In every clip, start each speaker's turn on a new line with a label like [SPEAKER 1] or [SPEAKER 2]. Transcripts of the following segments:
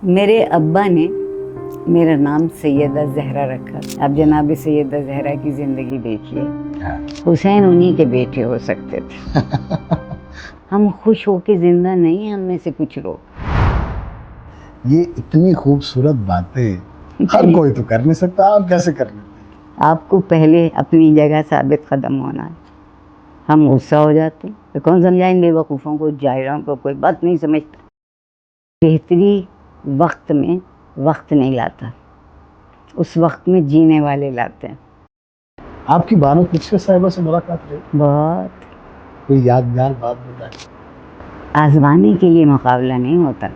[SPEAKER 1] میرے ابا نے میرا نام سیدہ زہرا رکھا. اب جناب سیدہ زہرا کی زندگی دیکھیے. حسین انہی کے بیٹے ہو سکتے تھے. ہم خوش ہو کے زندہ نہیں، ہم میں سے کچھ لوگ.
[SPEAKER 2] یہ اتنی خوبصورت باتیں ہر کوئی تو کر نہیں سکتا، آپ کیسے کر لیتے؟
[SPEAKER 1] آپ کو پہلے اپنی جگہ ثابت قدم ہونا ہے. ہم غصہ ہو جاتے ہیں تو کون سمجھائیں بے وقوفوں کو، جاہلوں کو، کوئی بات نہیں سمجھتا. بہتری وقت میں وقت نہیں لاتا، اس وقت میں جینے والے لاتے ہیں.
[SPEAKER 2] آپ کی بانو قدسیہ صاحبہ سے ملاقات رہی؟
[SPEAKER 1] بہت.
[SPEAKER 2] کوئی یادگار بات بتائیں.
[SPEAKER 1] آزمانے کے لیے مقابلہ نہیں ہوتا،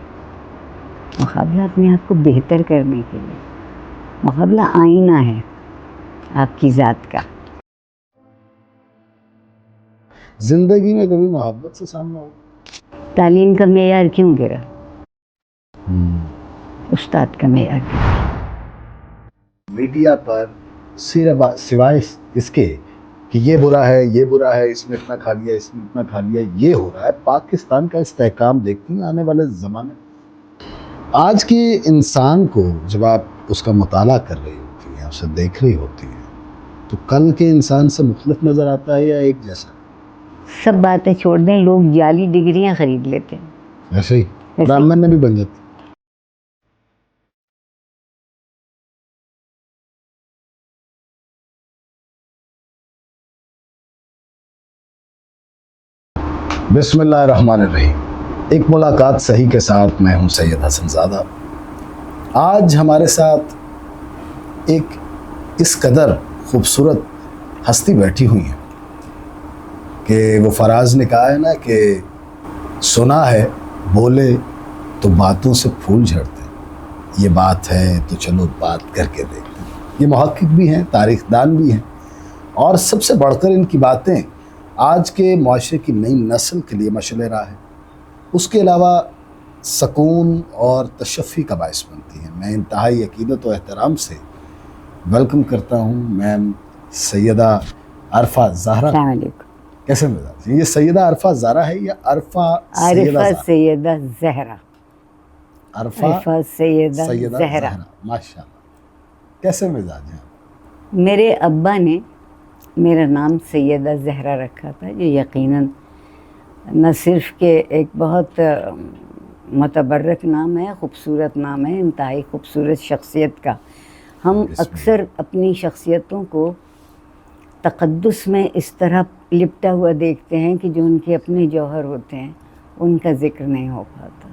[SPEAKER 1] مقابلہ اپنے آپ کو بہتر کرنے کے لیے. مقابلہ آئینہ ہے آپ کی ذات کا.
[SPEAKER 2] زندگی میں کبھی محبت سے سامنا ہو؟
[SPEAKER 1] تعلیم کا معیار کیوں گرا؟ استاد کا معیار گرا.
[SPEAKER 2] میڈیا پر سوائے اس کے کہ یہ برا ہے، یہ برا ہے، اس نے اتنا کھا لیا، اس نے اتنا کھا لیا، یہ ہو رہا ہے. پاکستان کا استحکام دیکھتے ہیں آنے والے زمانے میں. آج کے انسان کو جب آپ اس کا مطالعہ کر رہی ہوتی ہیں، اسے دیکھ رہی ہوتی ہیں، تو کل کے انسان سے مختلف نظر آتا ہے یا ایک جیسا؟
[SPEAKER 1] سب باتیں چھوڑ دیں، لوگ جعلی ڈگریاں خرید لیتے ہیں.
[SPEAKER 2] ایسے ہی برہمن نے بھی بن جاتی. بسم اللہ الرحمن الرحیم. ایک ملاقات صحیح کے ساتھ میں ہوں سید حسن زادہ. آج ہمارے ساتھ ایک اس قدر خوبصورت ہستی بیٹھی ہوئی ہیں کہ وہ فراز نے کہا ہے نا کہ سنا ہے بولے تو باتوں سے پھول جھڑتے، یہ بات ہے تو چلو بات کر کے دیکھتے ہیں. یہ محقق بھی ہیں، تاریخ دان بھی ہیں، اور سب سے بڑھ کر ان کی باتیں آج کے معاشرے کی نئی نسل کے لیے مشعل راہ ہے. اس کے علاوہ سکون اور تشفی کا باعث بنتی ہیں. میں انتہائی عقیدت و احترام سے ویلکم کرتا ہوں میم سیدہ عرفہ زہرا.
[SPEAKER 1] السلام علیکم.
[SPEAKER 2] کیسے مزاج؟ یہ سیدہ عرفہ زہرا ہے یا عرفہ
[SPEAKER 1] سیدہ زہرا؟
[SPEAKER 2] عرفہ
[SPEAKER 1] سیدہ
[SPEAKER 2] سیدہ
[SPEAKER 1] زہرا.
[SPEAKER 2] ماشاء اللہ. کیسے مزاج ہیں؟
[SPEAKER 1] میرے ابا نے میرا نام سیدہ زہرا رکھا تھا، جو یقیناً نہ صرف کہ ایک بہت متبرک نام ہے، خوبصورت نام ہے، انتہائی خوبصورت شخصیت کا. ہم اکثر اپنی شخصیتوں کو تقدس میں اس طرح لپٹا ہوا دیکھتے ہیں کہ جو ان کے اپنے جوہر ہوتے ہیں ان کا ذکر نہیں ہو پاتا.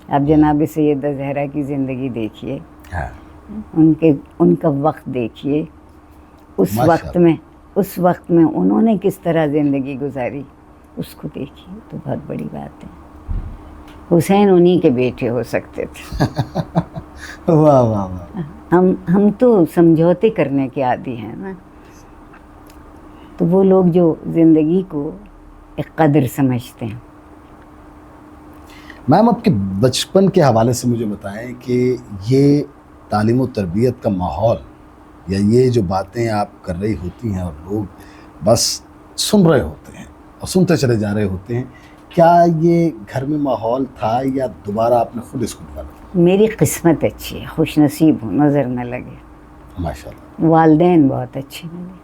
[SPEAKER 1] اب جناب سیدہ زہرا کی زندگی دیکھیے، ان کا وقت دیکھیے. اس وقت میں انہوں نے کس طرح زندگی گزاری، اس کو دیکھیے تو بہت بڑی بات ہے. حسین انہی کے بیٹے ہو سکتے تھے.
[SPEAKER 2] واہ واہ واہ.
[SPEAKER 1] ہم تو سمجھوتے کرنے کے عادی ہیں نا، تو وہ لوگ جو زندگی کو ایک قدر سمجھتے ہیں.
[SPEAKER 2] میم آپ کے بچپن کے حوالے سے مجھے بتائیں کہ یہ تعلیم و تربیت کا ماحول یا یہ جو باتیں آپ کر رہی ہوتی ہیں اور لوگ بس سن رہے ہوتے ہیں اور سنتے چلے جا رہے ہوتے ہیں، کیا یہ گھر میں ماحول تھا یا دوبارہ آپ نے خود اس کو ڈالا؟
[SPEAKER 1] میری قسمت اچھی ہے، خوش نصیب ہوں، نظر نہ لگے.
[SPEAKER 2] ماشاء اللہ.
[SPEAKER 1] والدین بہت اچھے ملے.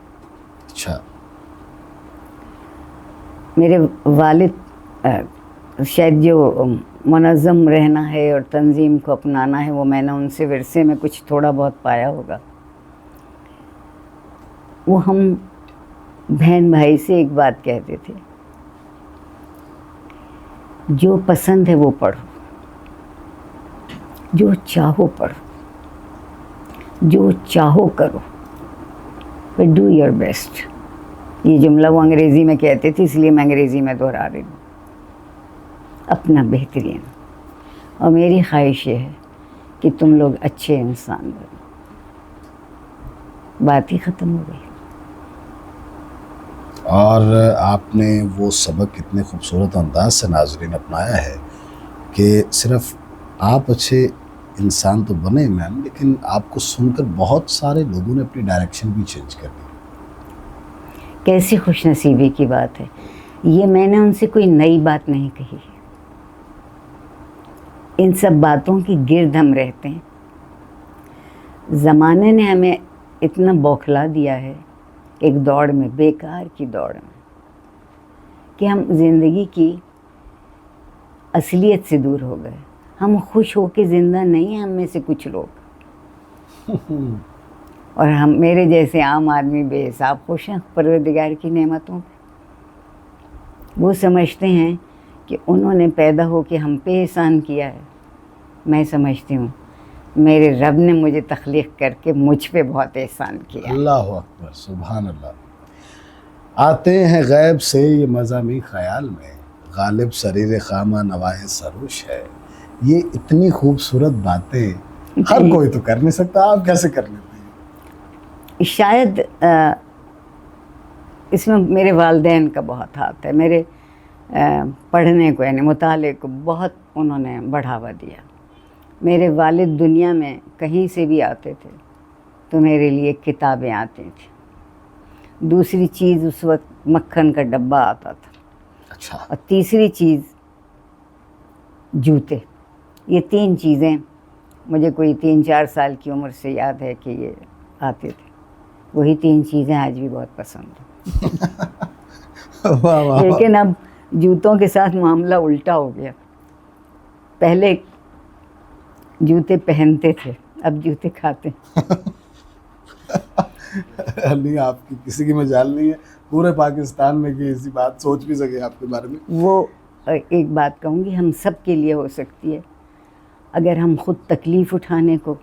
[SPEAKER 2] اچھا.
[SPEAKER 1] میرے والد شاید جو منظم رہنا ہے اور تنظیم کو اپنانا ہے وہ میں نے ان سے ورثے میں کچھ تھوڑا بہت پایا ہوگا. وہ ہم بہن بھائی سے ایک بات کہتے تھے، جو پسند ہے وہ پڑھو، جو چاہو پڑھو، جو چاہو کرو، but do your best. یہ جملہ وہ انگریزی میں کہتے تھے، اس لیے میں انگریزی میں دہرا رہی ہوں. اپنا بہترین، اور میری خواہش یہ ہے کہ تم لوگ اچھے انسان بنو. بات ہی ختم ہو گئی.
[SPEAKER 2] اور آپ نے وہ سبق اتنے خوبصورت انداز سے ناظرین اپنایا ہے کہ صرف آپ اچھے انسان تو بنے میم، لیکن آپ کو سن کر بہت سارے لوگوں نے اپنی ڈائریکشن بھی چینج کر دی.
[SPEAKER 1] کیسی خوش نصیبی کی بات ہے یہ. میں نے ان سے کوئی نئی بات نہیں کہی. ان سب باتوں کی گرد ہم رہتے ہیں. زمانے نے ہمیں اتنا بوکھلا دیا ہے ایک دوڑ میں، بیکار کی دوڑ میں، کہ ہم زندگی کی اصلیت سے دور ہو گئے. ہم خوش ہو کے زندہ نہیں ہیں، ہم میں سے کچھ لوگ، اور ہم میرے جیسے عام آدمی بے حساب خوش ہیں پروردگار کی نعمتوں پہ. وہ سمجھتے ہیں کہ انہوں نے پیدا ہو کے ہم پہ احسان کیا ہے. میں سمجھتی ہوں میرے رب نے مجھے تخلیق کر کے مجھ پہ بہت احسان کیا.
[SPEAKER 2] اللہ اکبر، سبحان اللہ. آتے ہیں غیب سے یہ مضامی خیال میں، غالب سریر خامہ نواہ سروش ہے. یہ اتنی خوبصورت باتیں ہر کوئی تو کر نہیں سکتا، آپ کیسے کر لیتے ہیں؟
[SPEAKER 1] شاید اس میں میرے والدین کا بہت ہاتھ ہے. میرے پڑھنے کو یعنی مطالعے کو بہت انہوں نے بڑھاوا دیا. میرے والد دنیا میں کہیں سے بھی آتے تھے تو میرے لیے کتابیں آتی تھیں. دوسری چیز اس وقت مکھن کا ڈبہ آتا تھا.
[SPEAKER 2] اچھا.
[SPEAKER 1] اور تیسری چیز جوتے. یہ 3 چیزیں مجھے کوئی 3-4 سال کی عمر سے یاد ہے کہ یہ آتے تھے. وہی 3 چیزیں آج بھی بہت پسند ہیں. لیکن اب جوتوں کے ساتھ معاملہ الٹا ہو گیا. پہلے جوتے پہنتے تھے، اب جوتے کھاتے ہیں.
[SPEAKER 2] نہیں، آپ کی کسی کی مجال نہیں ہے پورے پاکستان میں کہ ایسی بات سوچ بھی سکے آپ کے بارے میں.
[SPEAKER 1] وہ ایک بات کہوں گی ہم سب کے لیے ہو سکتی ہے اگر ہم خود تکلیف اٹھانے کو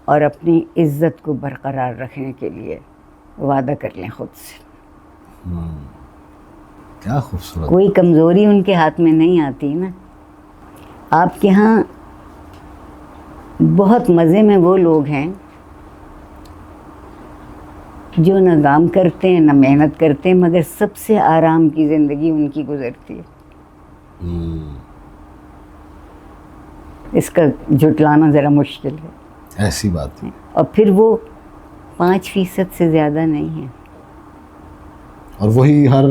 [SPEAKER 1] اور اپنی عزت کو برقرار رکھنے کے لیے وعدہ کر لیں خود سے.
[SPEAKER 2] کیا خوبصورت.
[SPEAKER 1] کوئی کمزوری ان کے ہاتھ میں نہیں آتی نا. آپ کے ہاں بہت مزے میں وہ لوگ ہیں جو نہ کام کرتے ہیں نہ محنت کرتے ہیں، مگر سب سے آرام کی زندگی ان کی گزرتی ہے. اس کا جھٹلانا ذرا مشکل ہے.
[SPEAKER 2] ایسی بات ہے.
[SPEAKER 1] اور پھر وہ 5% سے زیادہ نہیں ہیں،
[SPEAKER 2] اور وہی ہر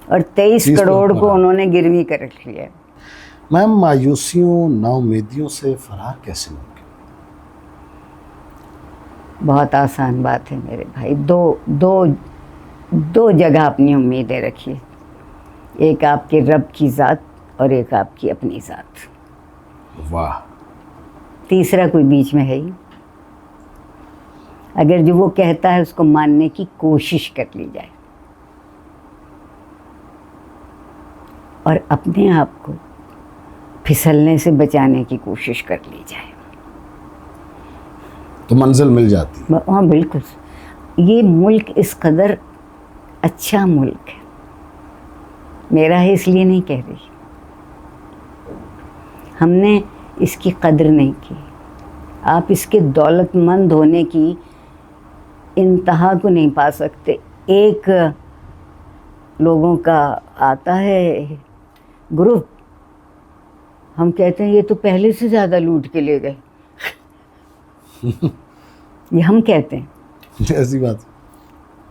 [SPEAKER 1] اور 23 کروڑ کو انہوں نے گروی کر رکھ لیا ہے.
[SPEAKER 2] میم، مایوسیوں نا امیدیوں سے فرار کیسے ممکن؟
[SPEAKER 1] بہت آسان بات ہے میرے بھائی. دو جگہ اپنی امیدیں رکھیے. ایک آپ کے رب کی ذات اور ایک آپ کی اپنی ذات.
[SPEAKER 2] واہ.
[SPEAKER 1] تیسرا کوئی بیچ میں ہے ہی. اگر جو وہ کہتا ہے اس کو ماننے کی کوشش کر لی جائے اور اپنے آپ کو پھسلنے سے بچانے کی کوشش کر لی جائے
[SPEAKER 2] تو منزل مل جاتی.
[SPEAKER 1] ہاں بالکل. یہ ملک اس قدر اچھا ملک ہے. میرا ہے اس لیے نہیں کہہ رہی. ہم نے اس کی قدر نہیں کی. آپ اس کے دولت مند ہونے کی انتہا کو نہیں پا سکتے. ایک لوگوں کا آتا ہے گروپ، ہم کہتے ہیں یہ تو پہلے سے زیادہ لوٹ کے لے گئے. یہ ہم کہتے ہیں.
[SPEAKER 2] ایسی بات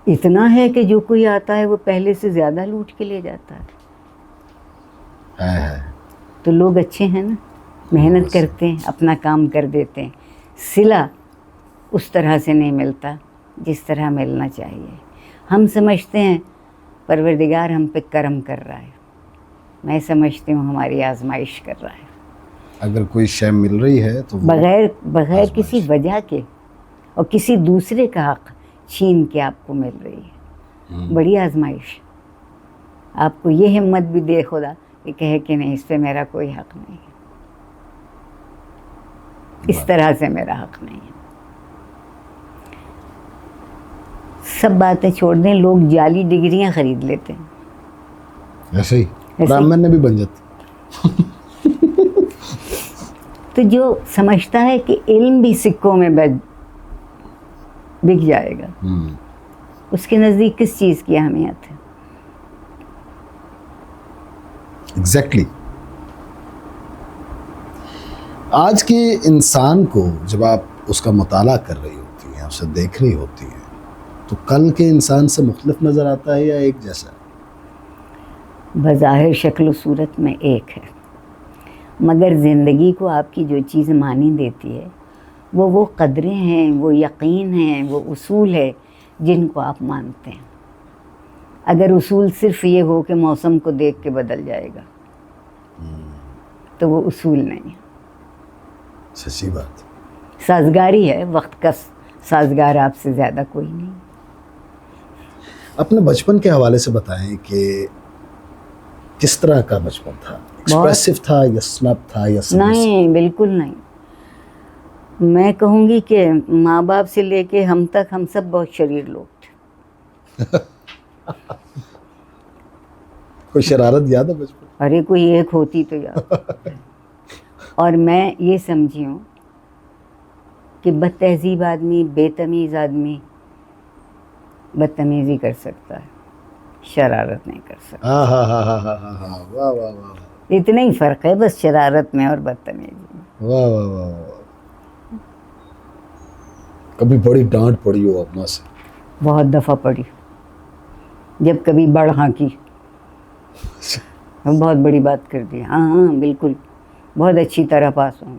[SPEAKER 1] اتنا ہے کہ جو کوئی آتا ہے وہ پہلے سے زیادہ لوٹ کے لے جاتا ہے. تو لوگ اچھے ہیں نا، محنت کرتے ہیں، اپنا کام کر دیتے ہیں. صلہ اس طرح سے نہیں ملتا جس طرح ملنا چاہیے. ہم سمجھتے ہیں پروردگار ہم پہ کرم کر رہا ہے. میں سمجھتی ہوں ہماری آزمائش کر رہا ہے.
[SPEAKER 2] اگر کوئی شے مل رہی ہے تو
[SPEAKER 1] بغیر کسی وجہ کے اور کسی دوسرے کا حق چھین کے آپ کو مل رہی ہے. بڑی آزمائش. آپ کو یہ ہمت بھی دے خدا کہ کہے کہ نہیں، اس پہ میرا کوئی حق نہیں ہے، اس طرح سے میرا حق نہیں ہے. سب باتیں چھوڑ دیں. لوگ جعلی ڈگریاں خرید لیتے ہیں.
[SPEAKER 2] ایسے ہی برہمن نے بھی بن جاتی.
[SPEAKER 1] تو جو سمجھتا ہے کہ علم بھی سکوں میں بک جائے گا، اس کے نزدیک کس چیز کی اہمیت ہے؟
[SPEAKER 2] ایگزیکٹلی. آج کے انسان کو جب آپ اس کا مطالعہ کر رہی ہوتی ہیں، اسے دیکھ رہی ہوتی ہیں، تو کل کے انسان سے مختلف نظر آتا ہے یا ایک جیسا؟
[SPEAKER 1] بظاہر شکل و صورت میں ایک ہے، مگر زندگی کو آپ کی جو چیز معنی دیتی ہے وہ قدریں ہیں، وہ یقین ہیں، وہ اصول ہے جن کو آپ مانتے ہیں۔ اگر اصول صرف یہ ہو کہ موسم کو دیکھ کے بدل جائے گا تو وہ اصول نہیں ہے،
[SPEAKER 2] سچی بات۔
[SPEAKER 1] سازگاری ہے، وقت کا سازگار آپ سے زیادہ کوئی نہیں۔
[SPEAKER 2] اپنے بچپن کے حوالے سے بتائیں کہ کس طرح کا بچپن تھا؟ ایکسپریسو تھا یا سنپ تھا یا
[SPEAKER 1] نہیں، بالکل نہیں۔ میں کہوں گی کہ ماں باپ سے لے کے ہم تک ہم سب بہت شریر لوگ تھے۔
[SPEAKER 2] کوئی شرارت یاد ہے بچپن؟
[SPEAKER 1] ارے کوئی ایک ہوتی تو یاد۔ اور میں یہ سمجھی ہوں کہ بد تہذیب آدمی، بے تمیز آدمی بدتمیزی کر سکتا ہے، شرارت نہیں کر سکتا۔
[SPEAKER 2] ہاں ہاں ہاں ہاں ہاں ہاں ہاں، واہ واہ واہ
[SPEAKER 1] اتنا ہی فرق ہے بس شرارت میں اور بدتمیزی میں۔
[SPEAKER 2] واہ واہ واہ واہ۔ کبھی بڑی ڈانٹ پڑی ہو ابا سے؟
[SPEAKER 1] بہت دفعہ پڑی، جب کبھی بڑھ ہانکی، بہت بڑی بات کر دی۔ ہاں ہاں بالکل، بہت اچھی طرح پاس ہوں۔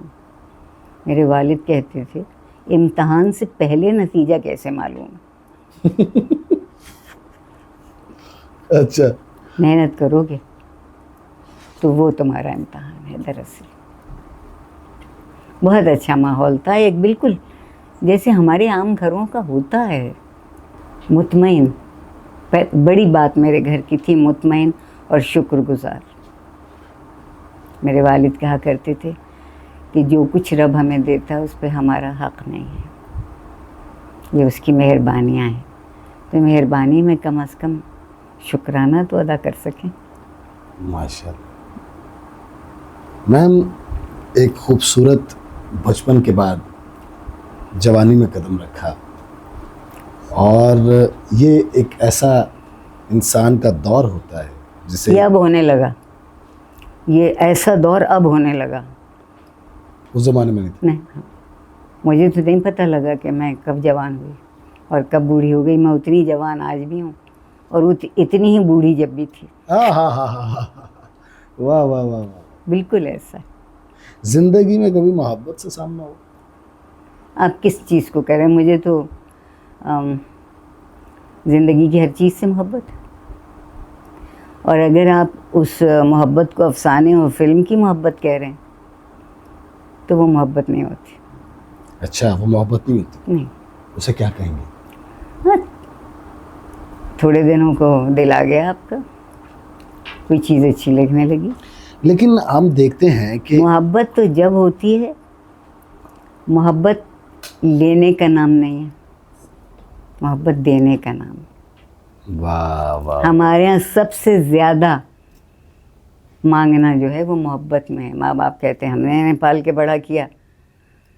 [SPEAKER 1] میرے والد کہتے تھے امتحان سے پہلے نتیجہ کیسے معلوم؟
[SPEAKER 2] اچھا،
[SPEAKER 1] محنت کرو گے تو وہ تمہارا امتحان ہے۔ دراصل بہت اچھا ماحول تھا، ایک بالکل جیسے ہمارے عام گھروں کا ہوتا ہے، مطمئن۔ بڑی بات میرے گھر کی تھی مطمئن اور شکر گزار۔ میرے والد کہا کرتے تھے کہ جو کچھ رب ہمیں دیتا ہے اس پہ ہمارا حق نہیں ہے، یہ اس کی مہربانیاں ہیں، تو مہربانی میں کم از کم شکرانہ تو ادا کر سکیں۔
[SPEAKER 2] ماشاء اللہ۔ میم، ایک خوبصورت بچپن کے بعد جوانی میں قدم رکھا، اور یہ ایک ایسا انسان کا دور ہوتا ہے جسے
[SPEAKER 1] یہ اب ہونے لگا، یہ ایسا دور اب ہونے لگا۔
[SPEAKER 2] اس زمانے میں نہیں تھا۔
[SPEAKER 1] نہیں، مجھے تو نہیں پتہ لگا کہ میں کب جوان ہوئی اور کب بوڑھی ہو گئی۔ میں اتنی جوان آج بھی ہوں اور اتنی ہی بوڑھی جب بھی تھی۔
[SPEAKER 2] ہاں ہاں ہاں ہاں ہاں، واہ واہ واہ واہ۔
[SPEAKER 1] بالکل ایسا۔
[SPEAKER 2] زندگی میں کبھی محبت سے سامنا ہو؟
[SPEAKER 1] آپ کس چیز کو کہہ رہے ہیں؟ مجھے تو زندگی کی ہر چیز سے محبت ہے، اور اگر آپ اس محبت کو افسانے اور فلم کی محبت کہہ رہے ہیں تو وہ محبت نہیں ہوتی۔
[SPEAKER 2] اچھا، وہ محبت نہیں ہوتی؟
[SPEAKER 1] نہیں،
[SPEAKER 2] اسے کیا کہیں گے؟
[SPEAKER 1] ہاں، تھوڑے دنوں کو دل آ گیا آپ کا، کوئی چیز اچھی لگنے لگی۔
[SPEAKER 2] لیکن ہم دیکھتے ہیں کہ
[SPEAKER 1] محبت تو جب ہوتی ہے، محبت لینے کا نام نہیں ہے، محبت دینے کا نام ہے۔
[SPEAKER 2] واہ واہ،
[SPEAKER 1] ہمارے یہاں سب سے زیادہ مانگنا جو ہے وہ محبت میں ہے۔ ماں باپ کہتے ہیں ہم نے انہیں پال کے بڑا کیا،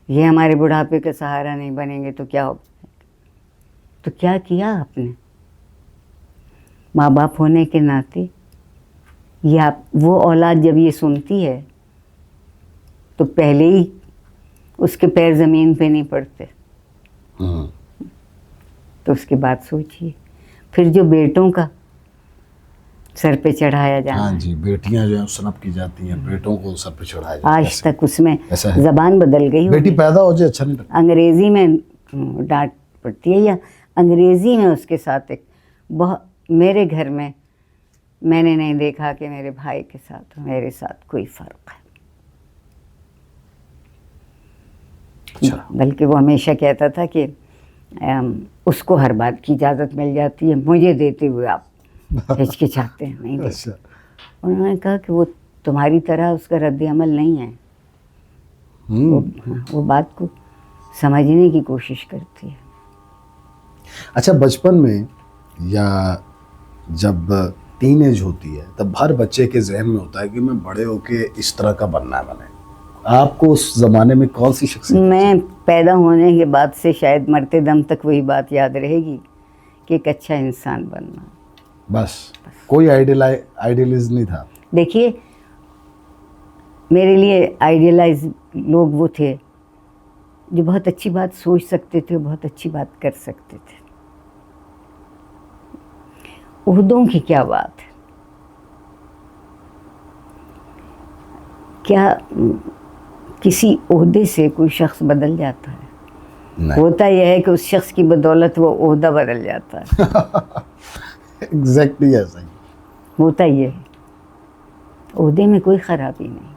[SPEAKER 1] یہ ہمارے بڑھاپے کا سہارا نہیں بنیں گے تو کیا ہو؟ تو کیا کیا آپ نے؟ ماں باپ ہونے کے ناطے یہ وہ اولاد جب یہ سنتی ہے تو پہلے ہی اس کے پیر زمین پہ نہیں پڑتے، تو اس کے بعد سوچیے پھر جو بیٹوں کا سر پہ چڑھایا جانا
[SPEAKER 2] ہاں
[SPEAKER 1] ہے،
[SPEAKER 2] جی، بیٹیاں جو ہیں سنپ کی جاتی ہیں، بیٹوں کو سر پہ چڑھایا جاتا ہے۔
[SPEAKER 1] آج تک اس میں
[SPEAKER 2] ایسا ہے؟
[SPEAKER 1] زبان بدل گئی
[SPEAKER 2] بیٹی
[SPEAKER 1] ہوگی۔
[SPEAKER 2] پیدا ہو جائے اچھا نہیں لگتا؟
[SPEAKER 1] انگریزی میں ڈانٹ پڑتی ہے، یا انگریزی میں اس کے ساتھ ایک میرے گھر میں میں نے نہیں دیکھا کہ میرے بھائی کے ساتھ میرے ساتھ کوئی فرق ہے۔
[SPEAKER 2] اچھا،
[SPEAKER 1] بلکہ وہ ہمیشہ کہتا تھا کہ اس کو ہر بات کی اجازت مل جاتی ہے، مجھے دیتے ہوئے آپ ہچکچاتے ہیں، نہیں دیتے۔
[SPEAKER 2] اچھا،
[SPEAKER 1] انہوں نے کہا کہ وہ تمہاری طرح اس کا رد عمل نہیں ہے، وہ بات کو سمجھنے کی کوشش کرتی ہے۔
[SPEAKER 2] اچھا، بچپن میں یا جب ٹین ایج ہوتی ہے تب ہر بچے کے ذہن میں ہوتا ہے کہ میں بڑے ہو کے اس طرح کا بننا ہے۔ بنے آپ کو اس زمانے میں کون سی شخصیت؟
[SPEAKER 1] میں پیدا ہونے کے بعد سے شاید مرتے دم تک وہی بات یاد رہے گی کہ ایک اچھا انسان بننا۔
[SPEAKER 2] بس کوئی آئیڈیلائز نہیں تھا؟
[SPEAKER 1] دیکھیے، میرے لیے آئیڈیلائز لوگ وہ تھے جو بہت اچھی بات سوچ سکتے تھے، بہت اچھی بات کر سکتے تھے۔ عہدوں کی کیا بات ہے، کیا کسی عہدے سے کوئی شخص بدل جاتا ہے؟
[SPEAKER 2] نہیں.
[SPEAKER 1] ہوتا یہ ہے کہ اس شخص کی بدولت وہ عہدہ بدل جاتا ہے.
[SPEAKER 2] ایگزیکٹلی ایسا ہی.
[SPEAKER 1] ہوتا یہ ہے. عہدے میں کوئی خرابی نہیں.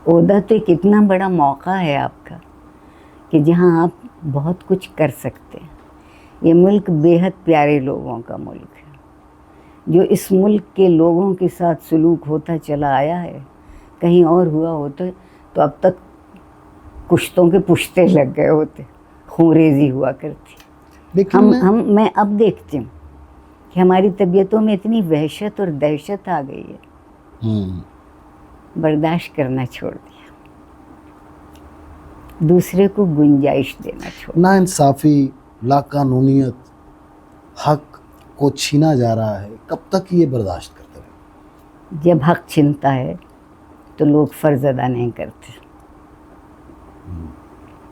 [SPEAKER 1] عہدہ تو ایک اتنا بڑا موقع ہے آپ کا کہ جہاں آپ بہت کچھ کر سکتے ہیں. یہ ملک بے حد پیارے لوگوں کا ملک ہے. جو اس ملک کے لوگوں کے ساتھ سلوک ہوتا چلا آیا ہے، کہیں اور ہوا ہوتا تو اب تک کشتوں کے پشتے لگ گئے ہوتے، خونریزی ہوا کرتی.
[SPEAKER 2] لیکن
[SPEAKER 1] میں اب دیکھتی ہوں کہ ہماری طبیعتوں میں اتنی وحشت اور دہشت آ گئی ہے، برداشت کرنا چھوڑ دیا، دوسرے کو گنجائش دینا چھوڑ دیا.
[SPEAKER 2] نا انصافی، لاقانونیت، حق کو چھینا جا رہا ہے. کب تک یہ برداشت کرتے رہے؟
[SPEAKER 1] جب حق چھنتا ہے تو لوگ فرض ادا نہیں کرتے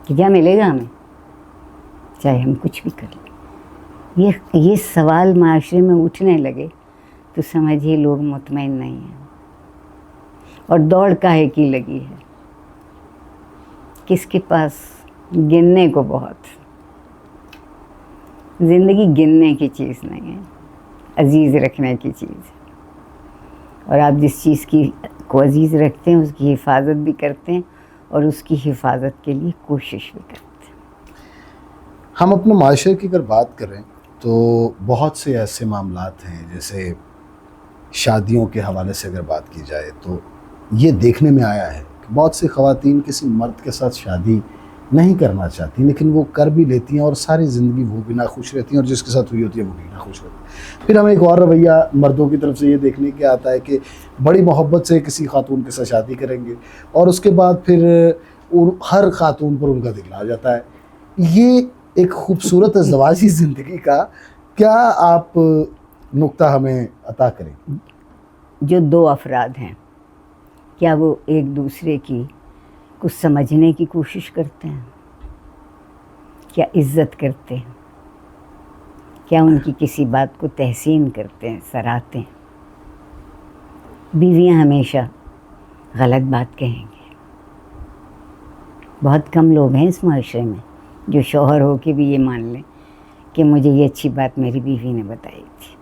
[SPEAKER 1] کہ کیا ملے گا ہمیں چاہے ہم کچھ بھی کر لیں. یہ سوال معاشرے میں اٹھنے لگے تو سمجھیے لوگ مطمئن نہیں ہیں. اور دوڑ کاہے کی لگی ہے؟ کس کے پاس گننے کو بہت. زندگی گننے کی چیز نہیں ہے، عزیز رکھنے کی چیز ہے. اور آپ جس چیز کو عزیز رکھتے ہیں اس کی حفاظت بھی کرتے ہیں اور اس کی حفاظت کے لیے کوشش بھی کرتے ہیں.
[SPEAKER 2] ہم اپنے معاشرے کی اگر بات کریں تو بہت سے ایسے معاملات ہیں، جیسے شادیوں کے حوالے سے اگر بات کی جائے تو یہ دیکھنے میں آیا ہے کہ بہت سی خواتین کسی مرد کے ساتھ شادی نہیں کرنا چاہتی، لیکن وہ کر بھی لیتی ہیں اور ساری زندگی وہ بھی ناخوش رہتی ہیں اور جس کے ساتھ ہوئی ہوتی ہے وہ بھی ناخوش ہوتی ہے. پھر ہمیں ایک اور رویہ مردوں کی طرف سے یہ دیکھنے کے آتا ہے کہ بڑی محبت سے کسی خاتون کے ساتھ شادی کریں گے اور اس کے بعد پھر ہر خاتون پر ان کا دل آ جاتا ہے. یہ ایک خوبصورت ازدواجی زندگی کا کیا آپ نقطہ ہمیں عطا کریں؟
[SPEAKER 1] جو دو افراد ہیں کیا وہ ایک دوسرے کی کچھ سمجھنے کی کوشش کرتے ہیں؟ کیا عزت کرتے ہیں؟ کیا ان کی کسی بات کو تحسین کرتے ہیں، سراہتے ہیں؟ بیویاں ہمیشہ غلط بات کہیں گے. بہت کم لوگ ہیں اس معاشرے میں جو شوہر ہو کے بھی یہ مان لیں کہ مجھے یہ اچھی بات میری بیوی نے بتائی تھی.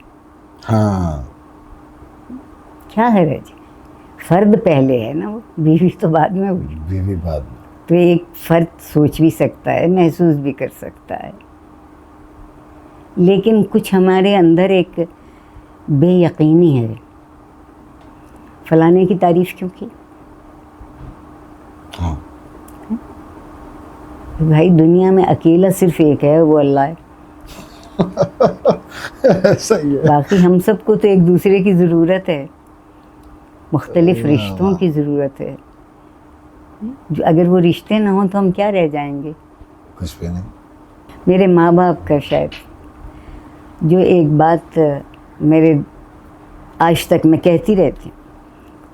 [SPEAKER 2] ہاں،
[SPEAKER 1] کیا ہے جی، فرد پہلے ہے نا، وہ بیوی تو بعد میں ہوئی.
[SPEAKER 2] بیوی بعد میں.
[SPEAKER 1] تو ایک فرد سوچ بھی سکتا ہے، محسوس بھی کر سکتا ہے. لیکن کچھ ہمارے اندر ایک بے یقینی ہے. فلانے کی تعریف کیوں کی؟
[SPEAKER 2] ہاں،
[SPEAKER 1] بھائی دنیا میں اکیلا صرف ایک ہے، وہ اللہ ہے.
[SPEAKER 2] صحیح ہے.
[SPEAKER 1] باقی ہم سب کو تو ایک دوسرے کی ضرورت ہے، مختلف رشتوں کی ضرورت ہے. اگر وہ رشتے نہ ہوں تو ہم کیا رہ جائیں گے؟
[SPEAKER 2] کچھ بھی نہیں.
[SPEAKER 1] میرے ماں باپ کا شاید جو ایک بات میرے آج تک میں کہتی رہتی ہوں،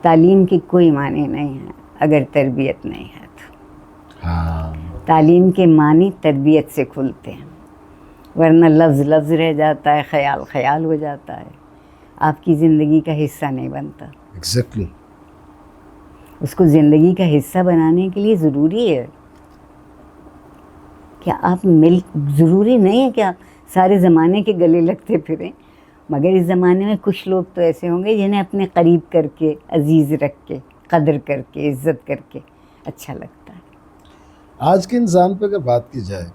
[SPEAKER 1] تعلیم کی کوئی معنی نہیں ہے اگر تربیت نہیں ہے تو.
[SPEAKER 2] ہاں،
[SPEAKER 1] تعلیم کے معنی تربیت سے کھلتے ہیں، ورنہ لفظ لفظ رہ جاتا ہے، خیال خیال ہو جاتا ہے، آپ کی زندگی کا حصہ نہیں بنتا.
[SPEAKER 2] ایگزیکٹلی.
[SPEAKER 1] اس کو زندگی کا حصہ بنانے کے لیے ضروری ہے کہ آپ ضروری نہیں ہے کہ آپ سارے زمانے کے گلے لگتے پھریں، مگر اس زمانے میں کچھ لوگ تو ایسے ہوں گے جنہیں اپنے قریب کر کے، عزیز رکھ کے، قدر کر کے، عزت کر کے اچھا لگتا ہے.
[SPEAKER 2] آج کے انسان پہ اگر بات کی جائے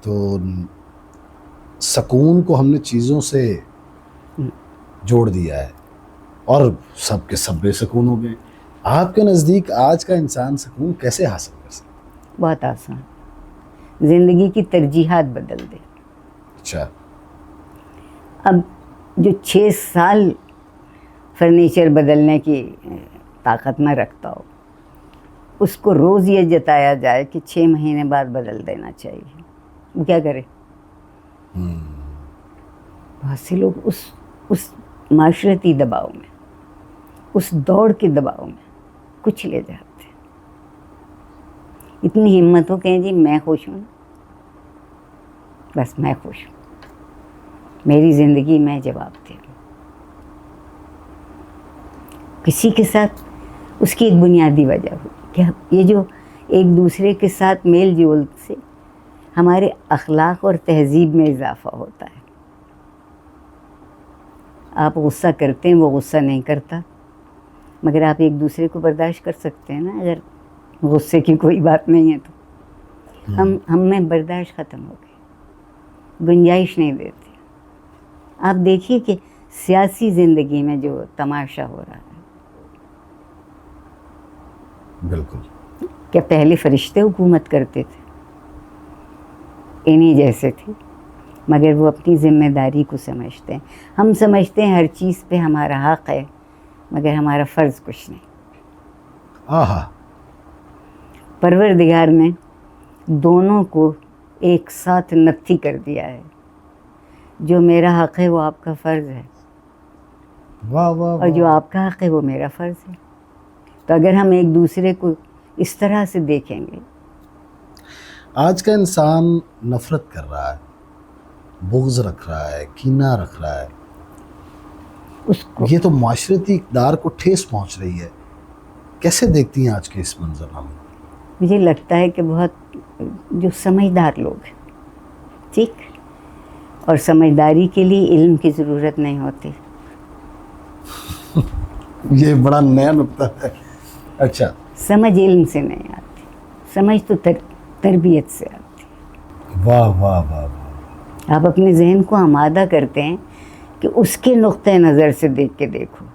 [SPEAKER 2] تو سکون کو ہم نے چیزوں سے جوڑ دیا ہے اور سب کے سب بے سکون ہو گئے. آپ کے نزدیک آج کا انسان سکون کیسے حاصل کر سکتا ہے؟
[SPEAKER 1] بہت آسان، زندگی کی ترجیحات بدل دے.
[SPEAKER 2] اچھا.
[SPEAKER 1] اب جو 6 سال فرنیچر بدلنے کی طاقت نہ رکھتا ہو، اس کو روز یہ جتایا جائے کہ 6 مہینے بعد بدل دینا چاہیے، وہ کیا کرے؟ بہت سے لوگ اس معاشرتی دباؤ میں، اس دوڑ کے دباؤ میں کچھ لے جاتے ہیں. اتنی ہمت ہو کہیں جی میں خوش ہوں، بس میں خوش ہوں، میری زندگی میں جواب دے. کسی کے ساتھ اس کی ایک بنیادی وجہ ہوگی کہ یہ جو ایک دوسرے کے ساتھ میل جول سے ہمارے اخلاق اور تہذیب میں اضافہ ہوتا ہے. آپ غصہ کرتے ہیں، وہ غصہ نہیں کرتا، مگر آپ ایک دوسرے کو برداشت کر سکتے ہیں نا. اگر غصے کی کوئی بات نہیں ہے تو ہم میں برداشت ختم ہو گئی، گنجائش نہیں دیتے. آپ دیکھیے کہ سیاسی زندگی میں جو تماشا ہو رہا ہے،
[SPEAKER 2] بالکل.
[SPEAKER 1] کہ پہلے فرشتے حکومت کرتے تھے، انہی جیسے تھے، مگر وہ اپنی ذمہ داری کو سمجھتے ہیں. ہم سمجھتے ہیں ہر چیز پہ ہمارا حق ہے، مگر ہمارا فرض کچھ نہیں.
[SPEAKER 2] آہا.
[SPEAKER 1] پروردگار نے دونوں کو ایک ساتھ نتھی کر دیا ہے. جو میرا حق ہے وہ آپ کا فرض ہے،
[SPEAKER 2] واہ واہ.
[SPEAKER 1] اور جو آپ کا حق ہے وہ میرا فرض ہے. تو اگر ہم ایک دوسرے کو اس طرح سے دیکھیں گے.
[SPEAKER 2] آج کا انسان نفرت کر رہا ہے، بغض رکھ رہا ہے، کینہ رکھ رہا ہے.
[SPEAKER 1] اس کو
[SPEAKER 2] یہ تو معاشرتی اقدار کو ٹھیس پہنچ رہی ہے. کیسے دیکھتی ہیں آج کے اس منظرنامے کو؟
[SPEAKER 1] مجھے لگتا ہے کہ بہت جو سمجھدار لوگ ہیں، ٹھیک، اور سمجھداری کے لیے علم کی ضرورت نہیں ہوتی.
[SPEAKER 2] یہ بڑا نیا نقطہ ہے. اچھا.
[SPEAKER 1] سمجھ علم سے نہیں آتی، سمجھ تو تربیت سے آتی.
[SPEAKER 2] واہ واہ واہ واہ.
[SPEAKER 1] آپ اپنے ذہن کو آمادہ کرتے ہیں کہ اس کے نقطۂ نظر سے دیکھ کے دیکھو.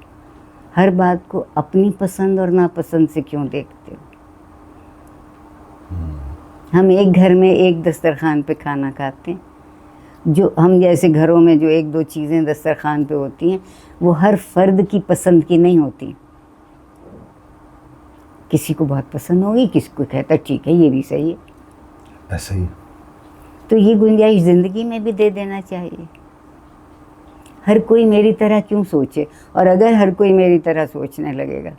[SPEAKER 1] ہر بات کو اپنی پسند اور ناپسند سے کیوں دیکھتے ہو؟ ہم ایک گھر میں ایک دسترخوان پہ کھانا کھاتے ہیں. جو ہم جیسے گھروں میں جو ایک دو چیزیں دسترخوان پہ ہوتی ہیں وہ ہر فرد کی پسند کی نہیں ہوتی. کسی کو بہت پسند ہوگی، کسی کو کہتا ٹھیک ہے یہ بھی صحیح ہے.
[SPEAKER 2] ایسا ہی.
[SPEAKER 1] تو یہ گنجائش زندگی میں بھی دے دینا چاہیے. ہر کوئی میری طرح کیوں سوچے، اور اگر ہر کوئی میری طرح سوچنے لگے گا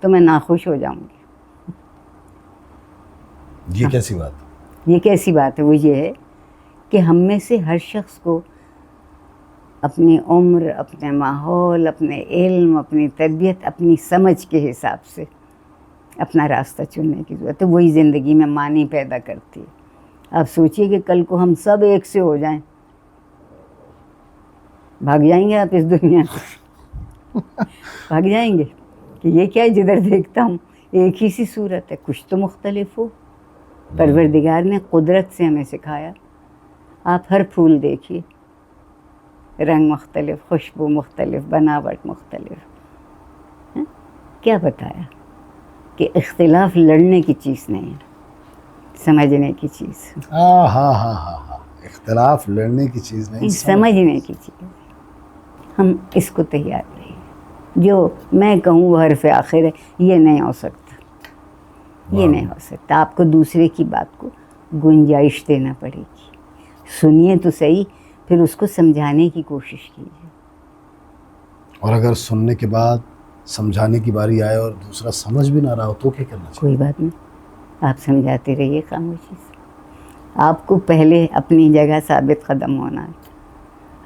[SPEAKER 1] تو میں ناخوش ہو جاؤں گی.
[SPEAKER 2] یہ کیسی بات؟
[SPEAKER 1] یہ کیسی بات ہے؟ وہ یہ ہے کہ ہم میں سے ہر شخص کو اپنی عمر، اپنے ماحول، اپنے علم، اپنی تربیت، اپنی سمجھ کے حساب سے اپنا راستہ چننے کی ضرورت ہے. وہی زندگی میں معنی پیدا کرتی ہے. آپ سوچئے کہ کل کو ہم سب ایک سے ہو جائیں، بھاگ جائیں گے آپ اس دنیا سے. بھاگ جائیں گے کہ یہ کیا ہے، جدھر دیکھتا ہوں ایک ہی سی صورت ہے. کچھ تو مختلف ہو. پروردگار نے قدرت سے ہمیں سکھایا، آپ ہر پھول دیکھیے، رنگ مختلف، خوشبو مختلف، بناوٹ مختلف. کیا بتایا کہ اختلاف لڑنے کی چیز نہیں ہے، سمجھنے کی چیز.
[SPEAKER 2] ہاں ہاں ہاں ہاں ہاں. اختلاف لڑنے کی چیز نہیں،
[SPEAKER 1] سمجھنے کی چیز. ہم اس کو تیار نہیں. جو میں کہوں وہ حرف آخر ہے، یہ نہیں ہو سکتا. یہ نہیں ہو سکتا. آپ کو دوسرے کی بات کو گنجائش دینا پڑے گی. سنیے تو صحیح، پھر اس کو سمجھانے کی کوشش کیجیے.
[SPEAKER 2] اور اگر سننے کے بعد سمجھانے کی باری آئے اور دوسرا سمجھ بھی نہ رہا ہو تو کیا کرنا چاہیے؟
[SPEAKER 1] کوئی بات نہیں، آپ سمجھاتے رہیے خاموشی سے. آپ کو پہلے اپنی جگہ ثابت قدم ہونا ہے.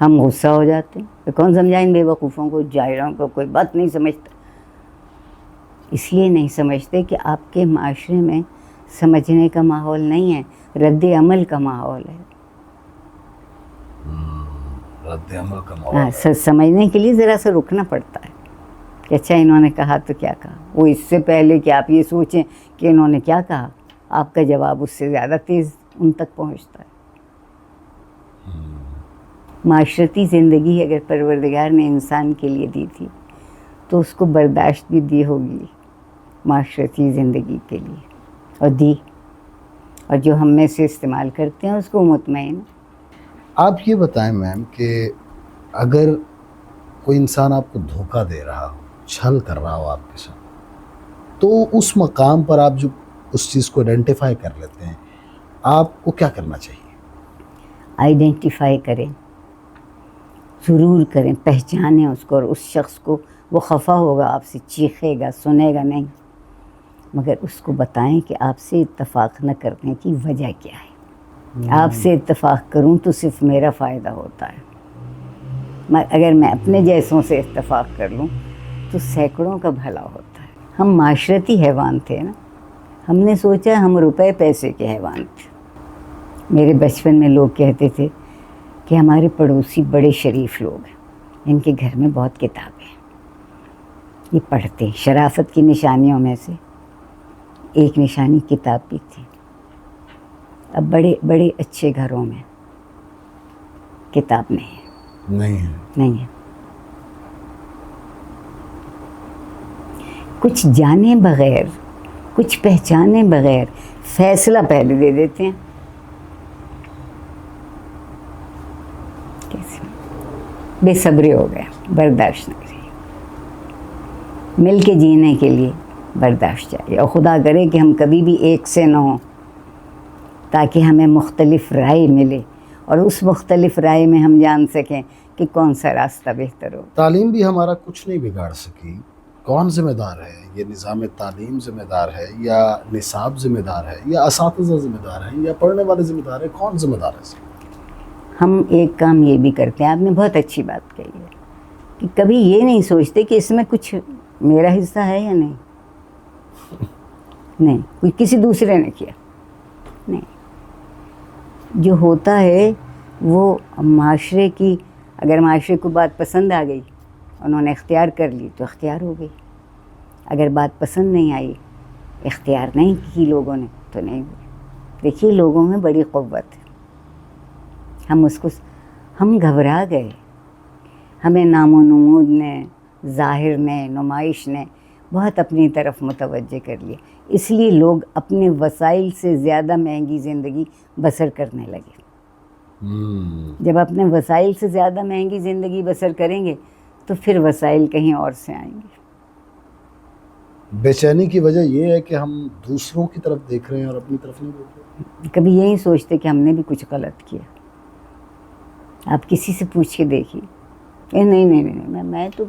[SPEAKER 1] ہم غصہ ہو جاتے ہیں، کون سمجھائیں بے وقوفوں کو، جاہلوں کو؟ کوئی بات نہیں سمجھتا. اس لیے نہیں سمجھتے کہ آپ کے معاشرے میں سمجھنے کا ماحول نہیں ہے، رد عمل کا ماحول ہے.
[SPEAKER 2] رد عمل کا ماحول.
[SPEAKER 1] سمجھنے کے لیے ذرا سا رکنا پڑتا ہے کہ اچھا انہوں نے کہا تو کیا کہا. وہ اس سے پہلے کہ آپ یہ سوچیں کہ انہوں نے کیا کہا، آپ کا جواب اس سے زیادہ تیز ان تک پہنچتا ہے. معاشرتی زندگی اگر پروردگار نے انسان کے لیے دی تھی تو اس کو برداشت بھی دی ہوگی معاشرتی زندگی کے لیے، اور دی. اور جو ہم میں سے استعمال کرتے ہیں اس کو مطمئن.
[SPEAKER 2] آپ یہ بتائیں میم کہ اگر کوئی انسان آپ کو دھوکہ دے رہا ہو، چھل کر رہا ہو آپ کے ساتھ، تو اس مقام پر آپ جو اس چیز کو آئیڈینٹیفائی کر لیتے ہیں، آپ کو کیا کرنا چاہیے؟
[SPEAKER 1] آئیڈینٹیفائی کریں، ضرور کریں، پہچانیں اس کو. اور اس شخص کو وہ خفا ہوگا آپ سے، چیخے گا، سنے گا نہیں، مگر اس کو بتائیں کہ آپ سے اتفاق نہ کرنے کی وجہ کیا ہے. آپ سے اتفاق کروں تو صرف میرا فائدہ ہوتا ہے، اگر میں اپنے جیسوں سے اتفاق کر لوں تو سینکڑوں کا بھلا ہوتا ہے. ہم معاشرتی حیوان تھے نا. ہم نے سوچا ہم روپے پیسے کے حیوان تھے. میرے بچپن میں لوگ کہتے تھے کہ ہمارے پڑوسی بڑے شریف لوگ ہیں, ان کے گھر میں بہت کتابیں ہیں, یہ پڑھتے ہیں. شرافت کی نشانیوں میں سے ایک نشانی کتاب بھی تھی. اب بڑے بڑے اچھے گھروں میں کتاب نہیں ہے. کچھ جانے بغیر, کچھ پہچانے بغیر فیصلہ پہلے دے دیتے ہیں. کیسے بے صبری ہو گیا, برداشت نہیں رہی. مل کے جینے کے لیے برداشت چاہیے, اور خدا کرے کہ ہم کبھی بھی ایک سے نہ ہوں, تاکہ ہمیں مختلف رائے ملے اور اس مختلف رائے میں ہم جان سکیں کہ کون سا راستہ بہتر ہو.
[SPEAKER 2] تعلیم بھی ہمارا کچھ نہیں بگاڑ سکی. کون ذمہ دار ہے؟ یہ نظام تعلیم ذمہ دار ہے, یا نصاب ذمہ دار ہے, یا اساتذہ ذمہ دار ہیں, یا پڑھنے والے ذمہ دار ہیں؟ کون ذمہ دار ہے؟
[SPEAKER 1] ہم ایک کام یہ بھی کرتے ہیں, آپ نے بہت اچھی بات کہی ہے, کہ کبھی یہ نہیں سوچتے کہ اس میں کچھ میرا حصہ ہے یا نہیں. کوئی کسی دوسرے نے کیا نہیں. جو ہوتا ہے وہ معاشرے کی, اگر معاشرے کو بات پسند آ گئی, انہوں نے اختیار کر لی تو اختیار ہو گئی. اگر بات پسند نہیں آئی, اختیار نہیں کی لوگوں نے, تو نہیں ہوئی. دیکھیے لوگوں میں بڑی قوت ہے. ہم گھبرا گئے. ہمیں نام و نمود نے, ظاہر نے, نمائش نے بہت اپنی طرف متوجہ کر لیا. اس لیے لوگ اپنے وسائل سے زیادہ مہنگی زندگی بسر کرنے لگے. جب اپنے وسائل سے زیادہ مہنگی زندگی بسر کریں گے تو پھر وسائل کہیں اور سے آئیں گے.
[SPEAKER 2] بے چینی کی وجہ یہ ہے کہ ہم دوسروں کی طرف دیکھ رہے ہیں اور اپنی طرف نہیں دیکھ رہے.
[SPEAKER 1] کبھی یہ نہیں سوچتے کہ ہم نے بھی کچھ غلط کیا. آپ کسی سے پوچھ کے دیکھیے, نہیں, میں تو,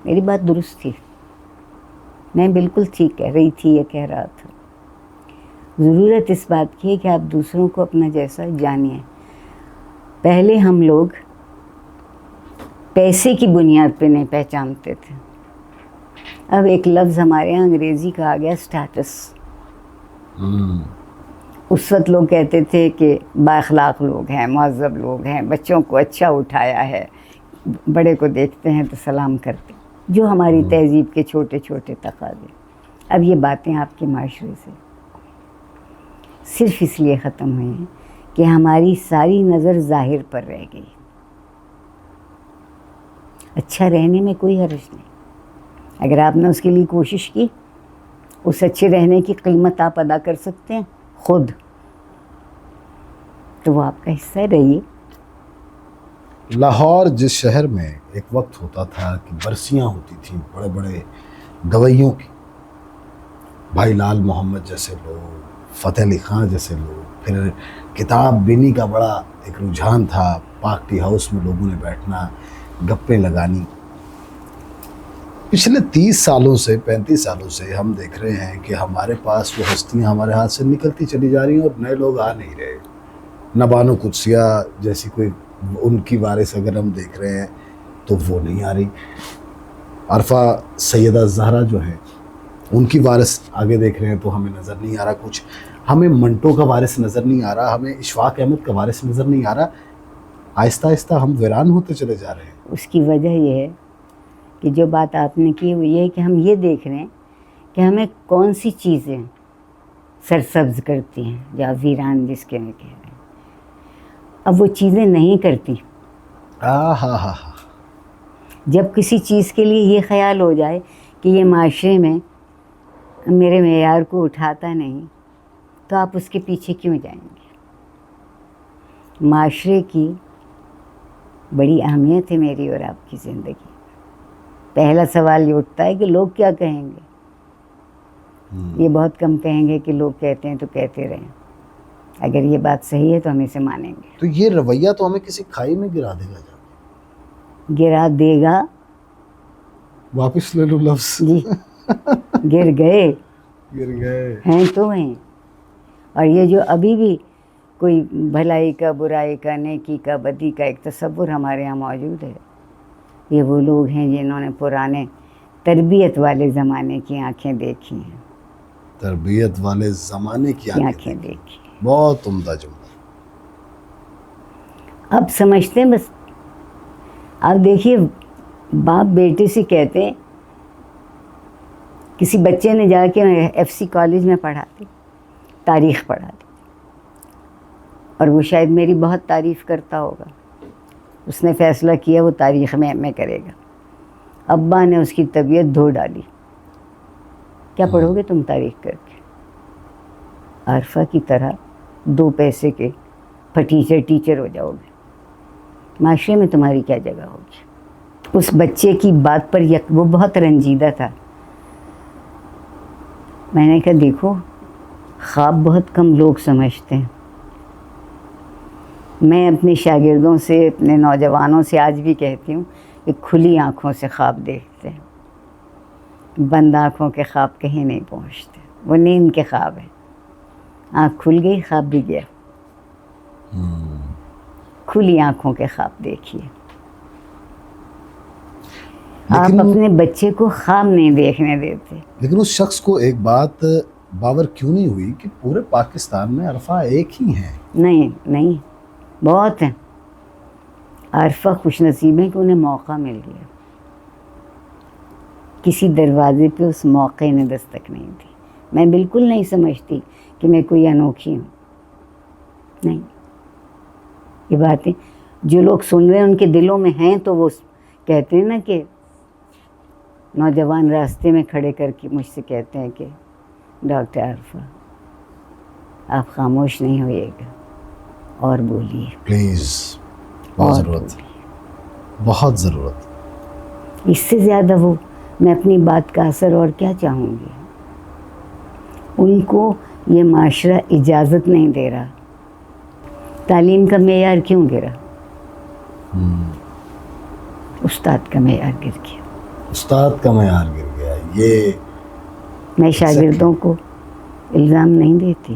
[SPEAKER 1] میری بات درست تھی, میں بالکل ٹھیک کہہ رہی تھی, یہ کہہ رہا تھا. ضرورت اس بات کی ہے کہ آپ دوسروں کو اپنا جیسا جانیے. پہلے ہم لوگ پیسے کی بنیاد پہ نہیں پہچانتے تھے. اب ایک لفظ ہمارے یہاں انگریزی کا آ گیا, اسٹیٹس. اس وقت لوگ کہتے تھے کہ با اخلاق لوگ ہیں, مہذب لوگ ہیں, بچوں کو اچھا اٹھایا ہے, بڑے کو دیکھتے ہیں تو سلام کرتے, جو ہماری تہذیب کے چھوٹے چھوٹے تقاضے. اب یہ باتیں آپ کے معاشرے سے صرف اس لیے ختم ہوئی ہیں کہ ہماری ساری نظر ظاہر پر رہ گئی. اچھا رہنے میں کوئی حرج نہیں. اگر آپ نے اس کے لیے کوشش کی, اس اچھے رہنے کی قیمت آپ ادا کر سکتے ہیں خود, تو وہ آپ کا حصہ رہیے.
[SPEAKER 2] لاہور جس شہر میں ایک وقت ہوتا تھا کہ برسیاں ہوتی تھیں بڑے بڑے گویوں کی, بھائی لال محمد جیسے لوگ, فتح علی خان جیسے لوگ, پھر کتاب بینی کا بڑا ایک رجحان تھا, پاک ٹی ہاؤس میں لوگوں نے بیٹھنا, گپیں لگانی. پچھلے 30 سالوں سے 35 سالوں سے ہم دیکھ رہے ہیں کہ ہمارے پاس وہ ہستیاں ہمارے ہاتھ سے نکلتی چلی جا رہی ہیں اور نئے لوگ آ نہیں رہے. نبانو قدسیہ جیسی کوئی ان کی وارث اگر ہم دیکھ رہے ہیں تو وہ نہیں آ رہی. عرفہ سیدہ زہرا جو ہیں ان کی وارث آگے دیکھ رہے ہیں تو ہمیں نظر نہیں آ رہا کچھ. ہمیں منٹو کا وارث نظر نہیں آ رہا, ہمیں اشفاق احمد کا وارث نظر نہیں آ رہا. آہستہ آہستہ ہم ویران ہوتے چلے جا رہے ہیں.
[SPEAKER 1] اس کی وجہ یہ ہے کہ جو بات آپ نے کی وہ یہ ہے کہ ہم یہ دیکھ رہے ہیں کہ ہمیں کون سی چیزیں سرسبز کرتی ہیں, یا ویران جس کے میں کہہ رہے ہیں. اب وہ چیزیں نہیں کرتی. جب کسی چیز کے لیے یہ خیال ہو جائے کہ یہ معاشرے میں میرے معیار کو اٹھاتا نہیں, تو آپ اس کے پیچھے کیوں جائیں گے؟ معاشرے کی بڑی اہمیت ہے میری اور آپ کی زندگی. پہلا سوال یہ اٹھتا ہے کہ لوگ کیا کہیں گے. یہ بہت کم کہیں گے کہ لوگ کہتے ہیں تو کہتے رہیں. اگر یہ بات صحیح ہے تو ہم اسے مانیں گے.
[SPEAKER 2] تو یہ رویہ تو ہمیں کسی کھائی میں گرا دے گا.
[SPEAKER 1] گرا دے گا,
[SPEAKER 2] واپس لے لو لفظ.
[SPEAKER 1] جی, گر گئے ہیں تو ہیں. اور یہ جو ابھی بھی کوئی بھلائی کا, برائی کا, نیکی کا, بدی کا ایک تصور ہمارے یہاں موجود ہے, یہ وہ لوگ ہیں جنہوں نے پرانے تربیت والے زمانے کی آنکھیں دیکھی ہیں.
[SPEAKER 2] تربیت والے زمانے کی
[SPEAKER 1] آنکھیں دیکھی.
[SPEAKER 2] بہت عمدہ جملہ.
[SPEAKER 1] اب سمجھتے ہیں بس. آپ دیکھیے باپ بیٹے سے کہتے ہیں, کسی بچے نے جا کے ایف سی کالج میں پڑھا دی, تاریخ پڑھا دی, اور وہ شاید میری بہت تعریف کرتا ہوگا. اس نے فیصلہ کیا وہ تاریخ میں ایم اے کرے گا. ابا نے اس کی طبیعت دھو ڈالی. کیا پڑھو گے تم تاریخ کر کے؟ عارفہ کی طرح 2 پیسے کے پھٹیچر ٹیچر ہو جاؤ گے. معاشرے میں تمہاری کیا جگہ ہوگی؟ اس بچے کی بات پر وہ بہت رنجیدہ تھا. میں نے کہا دیکھو خواب بہت کم لوگ سمجھتے ہیں. میں اپنے شاگردوں سے, اپنے نوجوانوں سے آج بھی کہتی ہوں کہ کھلی آنکھوں سے خواب دیکھتے ہیں. بند آنکھوں کے خواب کہیں نہیں پہنچتے. وہ نیند کے خواب ہیں. آنکھ کھل گئی خواب بھی گیا. کھلی آنکھوں کے خواب دیکھیے. آپ اپنے بچے کو خواب نہیں دیکھنے دیتے.
[SPEAKER 2] لیکن اس شخص کو ایک بات باور کیوں نہیں ہوئی کہ پورے پاکستان میں عارفہ ایک ہی ہیں؟
[SPEAKER 1] نہیں بہت ہیں. عارفہ خوش نصیب ہیں کہ انہیں موقع مل گیا. کسی دروازے پہ اس موقع نے دستک نہیں دی. میں بالکل نہیں سمجھتی کہ میں کوئی انوکھی ہوں. نہیں, یہ باتیں جو لوگ سن رہے ہیں ان کے دلوں میں ہیں تو وہ کہتے ہیں نا کہ نوجوان راستے میں کھڑے کر کے مجھ سے کہتے ہیں کہ ڈاکٹر عارفہ آپ خاموش نہیں ہوئیے گا اور بولیے
[SPEAKER 2] پلیز. بہت ضرورت, بہت ضرورت.
[SPEAKER 1] اس سے زیادہ وہ میں اپنی بات کا اثر اور کیا چاہوں گی. ان کو یہ معاشرہ اجازت نہیں دے رہا. تعلیم کا معیار کیوں گرا؟ استاد کا معیار گر گیا.
[SPEAKER 2] استاد کا معیار گر گیا. یہ
[SPEAKER 1] میں شاگردوں کو الزام نہیں دیتی.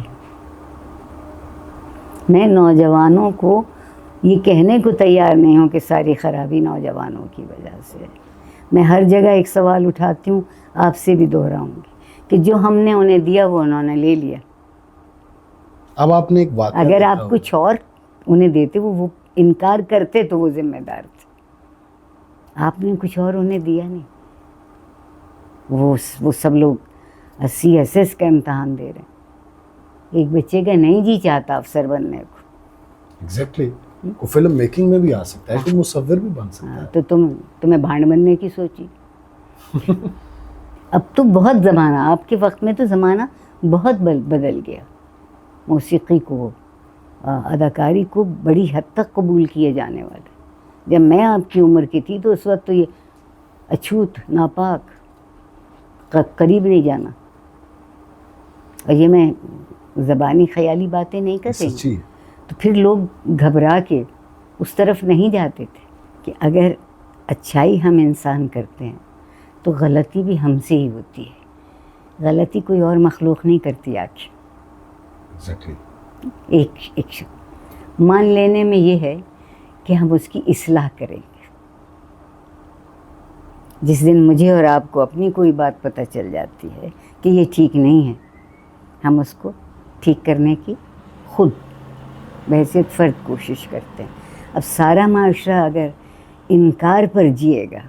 [SPEAKER 1] میں نوجوانوں کو یہ کہنے کو تیار نہیں ہوں کہ ساری خرابی نوجوانوں کی وجہ سے. میں ہر جگہ ایک سوال اٹھاتی ہوں, آپ سے بھی دہراؤں گی کہ جو ہم نے انہیں دیا وہ انہوں نے لے لیا.
[SPEAKER 2] اب آپ نے ایک واقعہ
[SPEAKER 1] اگر آپ کچھ اور انہیں دیتے وہ انکار کرتے تو وہ ذمہ دار تھے. آپ نے کچھ اور انہیں دیا نہیں. وہ سب لوگ 80 SS کا امتحان دے رہے ہیں. ایک بچے کا نہیں جی چاہتا افسر بننے کو.
[SPEAKER 2] ایگزیکٹلی. کو فلم میکنگ میں بھی آ سکتا ہے, کہ مصور بھی بن سکتا ہے.
[SPEAKER 1] تو تمہیں بھانڈ بننے کی سوچی. اب تو بہت زمانہ, آپ کے وقت میں تو زمانہ بہت بدل گیا. موسیقی کو, اداکاری کو بڑی حد تک قبول کیے جانے والے. جب میں آپ کی عمر کی تھی تو اس وقت تو یہ اچھوت, ناپاک, قریب نہیں جانا. اور یہ میں زبانی خیالی باتیں نہیں کرتے, تو پھر لوگ گھبرا کے اس طرف نہیں جاتے تھے کہ اگر اچھائی ہم انسان کرتے ہیں تو غلطی بھی ہم سے ہی ہوتی ہے. غلطی کوئی اور مخلوق نہیں کرتی. آخر ایک مان لینے میں یہ ہے کہ ہم اس کی اصلاح کریں گے. جس دن مجھے اور آپ کو اپنی کوئی بات پتہ چل جاتی ہے کہ یہ ٹھیک نہیں ہے, ہم اس کو ٹھیک کرنے کی خود بحیثیت فرد کوشش کرتے ہیں. اب سارا معاشرہ اگر انکار پر جیے گا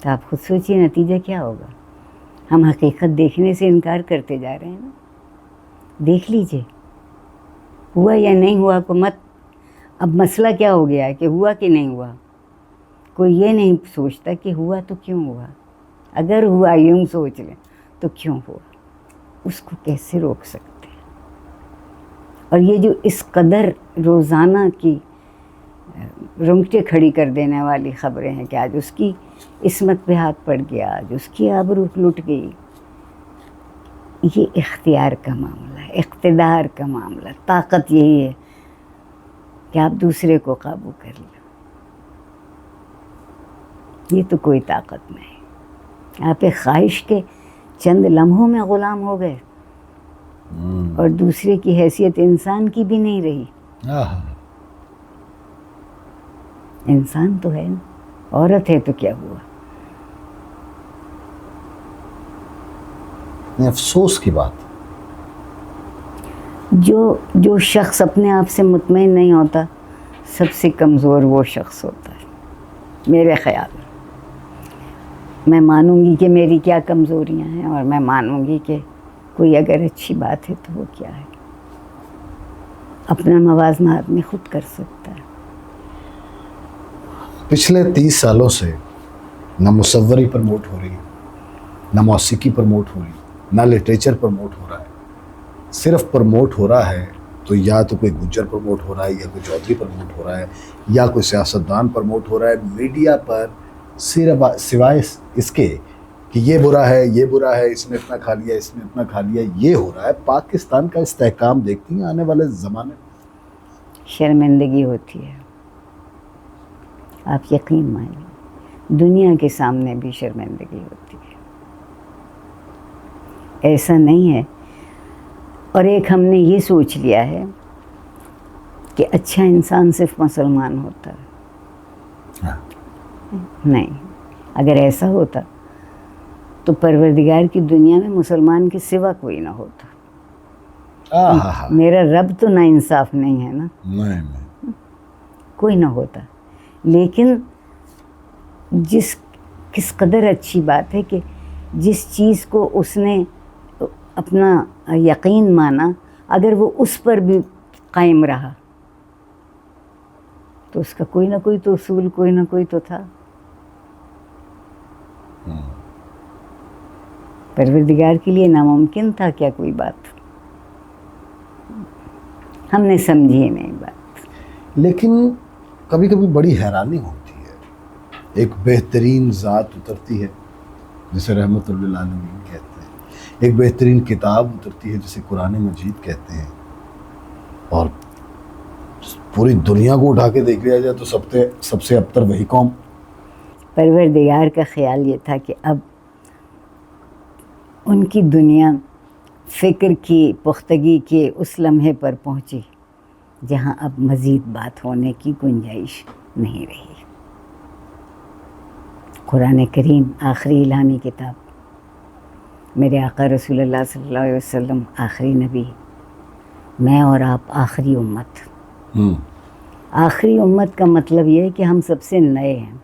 [SPEAKER 1] تو آپ خود سوچیے نتیجہ کیا ہوگا. ہم حقیقت دیکھنے سے انکار کرتے جا رہے ہیں نا. دیکھ لیجئے ہوا یا نہیں ہوا کو مت. اب مسئلہ کیا ہو گیا ہے کہ ہوا کہ نہیں ہوا. کوئی یہ نہیں سوچتا کہ ہوا تو کیوں ہوا. اگر ہوا یوں سوچ لیں تو کیوں ہوا, اس کو کیسے روک سکتے ہیں. اور یہ جو اس قدر روزانہ کی رونگٹے کھڑی کر دینے والی خبریں ہیں کہ آج اس کی عصمت پہ ہاتھ پڑ گیا, آج اس کی آبرو لٹ گئی. یہ اختیار کا معاملہ ہے, اقتدار کا معاملہ. طاقت یہی ہے کہ آپ دوسرے کو قابو کر لیں. یہ تو کوئی طاقت نہیں. آپ ایک خواہش کے چند لمحوں میں غلام ہو گئے اور دوسرے کی حیثیت انسان کی بھی نہیں رہی. انسان تو ہے نا. عورت ہے تو کیا ہوا؟
[SPEAKER 2] افسوس کی بات.
[SPEAKER 1] جو شخص اپنے آپ سے مطمئن نہیں ہوتا سب سے کمزور وہ شخص ہوتا ہے میرے خیال میں. میں مانوں گی کہ میری کیا کمزوریاں ہیں، اور میں مانوں گی کہ کوئی اگر اچھی بات ہے تو وہ کیا ہے. اپنا موازنہ آدمی خود کر سکتا ہے.
[SPEAKER 2] پچھلے 30 سالوں سے نہ مصوری پروموٹ ہو رہی، نہ موسیقی پروموٹ ہو رہی، نہ لٹریچر پروموٹ ہو رہا ہے. صرف پروموٹ ہو رہا ہے تو یا تو کوئی گجر پروموٹ ہو رہا ہے، یا کوئی چودھری پروموٹ ہو رہا ہے، یا کوئی سیاستدان پروموٹ ہو رہا ہے. میڈیا پر صرف سوائے اس کے کہ یہ برا ہے، یہ برا ہے، اس نے اتنا کھا لیا، اس نے اتنا کھا لیا، یہ ہو رہا ہے. پاکستان کا استحکام دیکھتی ہیں آنے والے زمانے میں؟
[SPEAKER 1] شرمندگی ہوتی ہے. آپ یقین مانیں دنیا کے سامنے بھی شرمندگی ہوتی ہے. ایسا نہیں ہے. اور ایک ہم نے یہ سوچ لیا ہے کہ اچھا انسان صرف مسلمان ہوتا ہے. نہیں، اگر ایسا ہوتا تو پروردگار کی دنیا میں مسلمان کے سوا کوئی نہ ہوتا. میرا رب تو نا انصاف نہیں ہے نا.
[SPEAKER 2] نہیں،
[SPEAKER 1] کوئی نہ ہوتا. لیکن کس قدر اچھی بات ہے کہ جس چیز کو اس نے اپنا یقین مانا، اگر وہ اس پر بھی قائم رہا تو اس کا کوئی نہ کوئی تو اصول، کوئی نہ کوئی تو تھا. پروردگار کے لیے ناممکن تھا کیا کوئی بات؟ ہم نے سمجھی نہیں بات.
[SPEAKER 2] لیکن کبھی کبھی بڑی حیرانی ہوتی ہے. ایک بہترین ذات اترتی ہے جسے رحمت للعالمین کہتے ہیں، ایک بہترین کتاب اترتی ہے جسے قرآن مجید کہتے ہیں، اور پوری دنیا کو اٹھا کے دیکھ لیا جائے تو سب سے ابتر وہی قوم.
[SPEAKER 1] پروردگار کا خیال یہ تھا کہ اب ان کی دنیا فکر کی پختگی کے اس لمحے پر پہنچی جہاں اب مزید بات ہونے کی گنجائش نہیں رہی. قرآن کریم آخری الہامی کتاب، میرے آقا رسول اللہ صلی اللہ علیہ وسلم آخری نبی، میں اور آپ آخری امت. آخری امت کا مطلب یہ ہے کہ ہم سب سے نئے ہیں.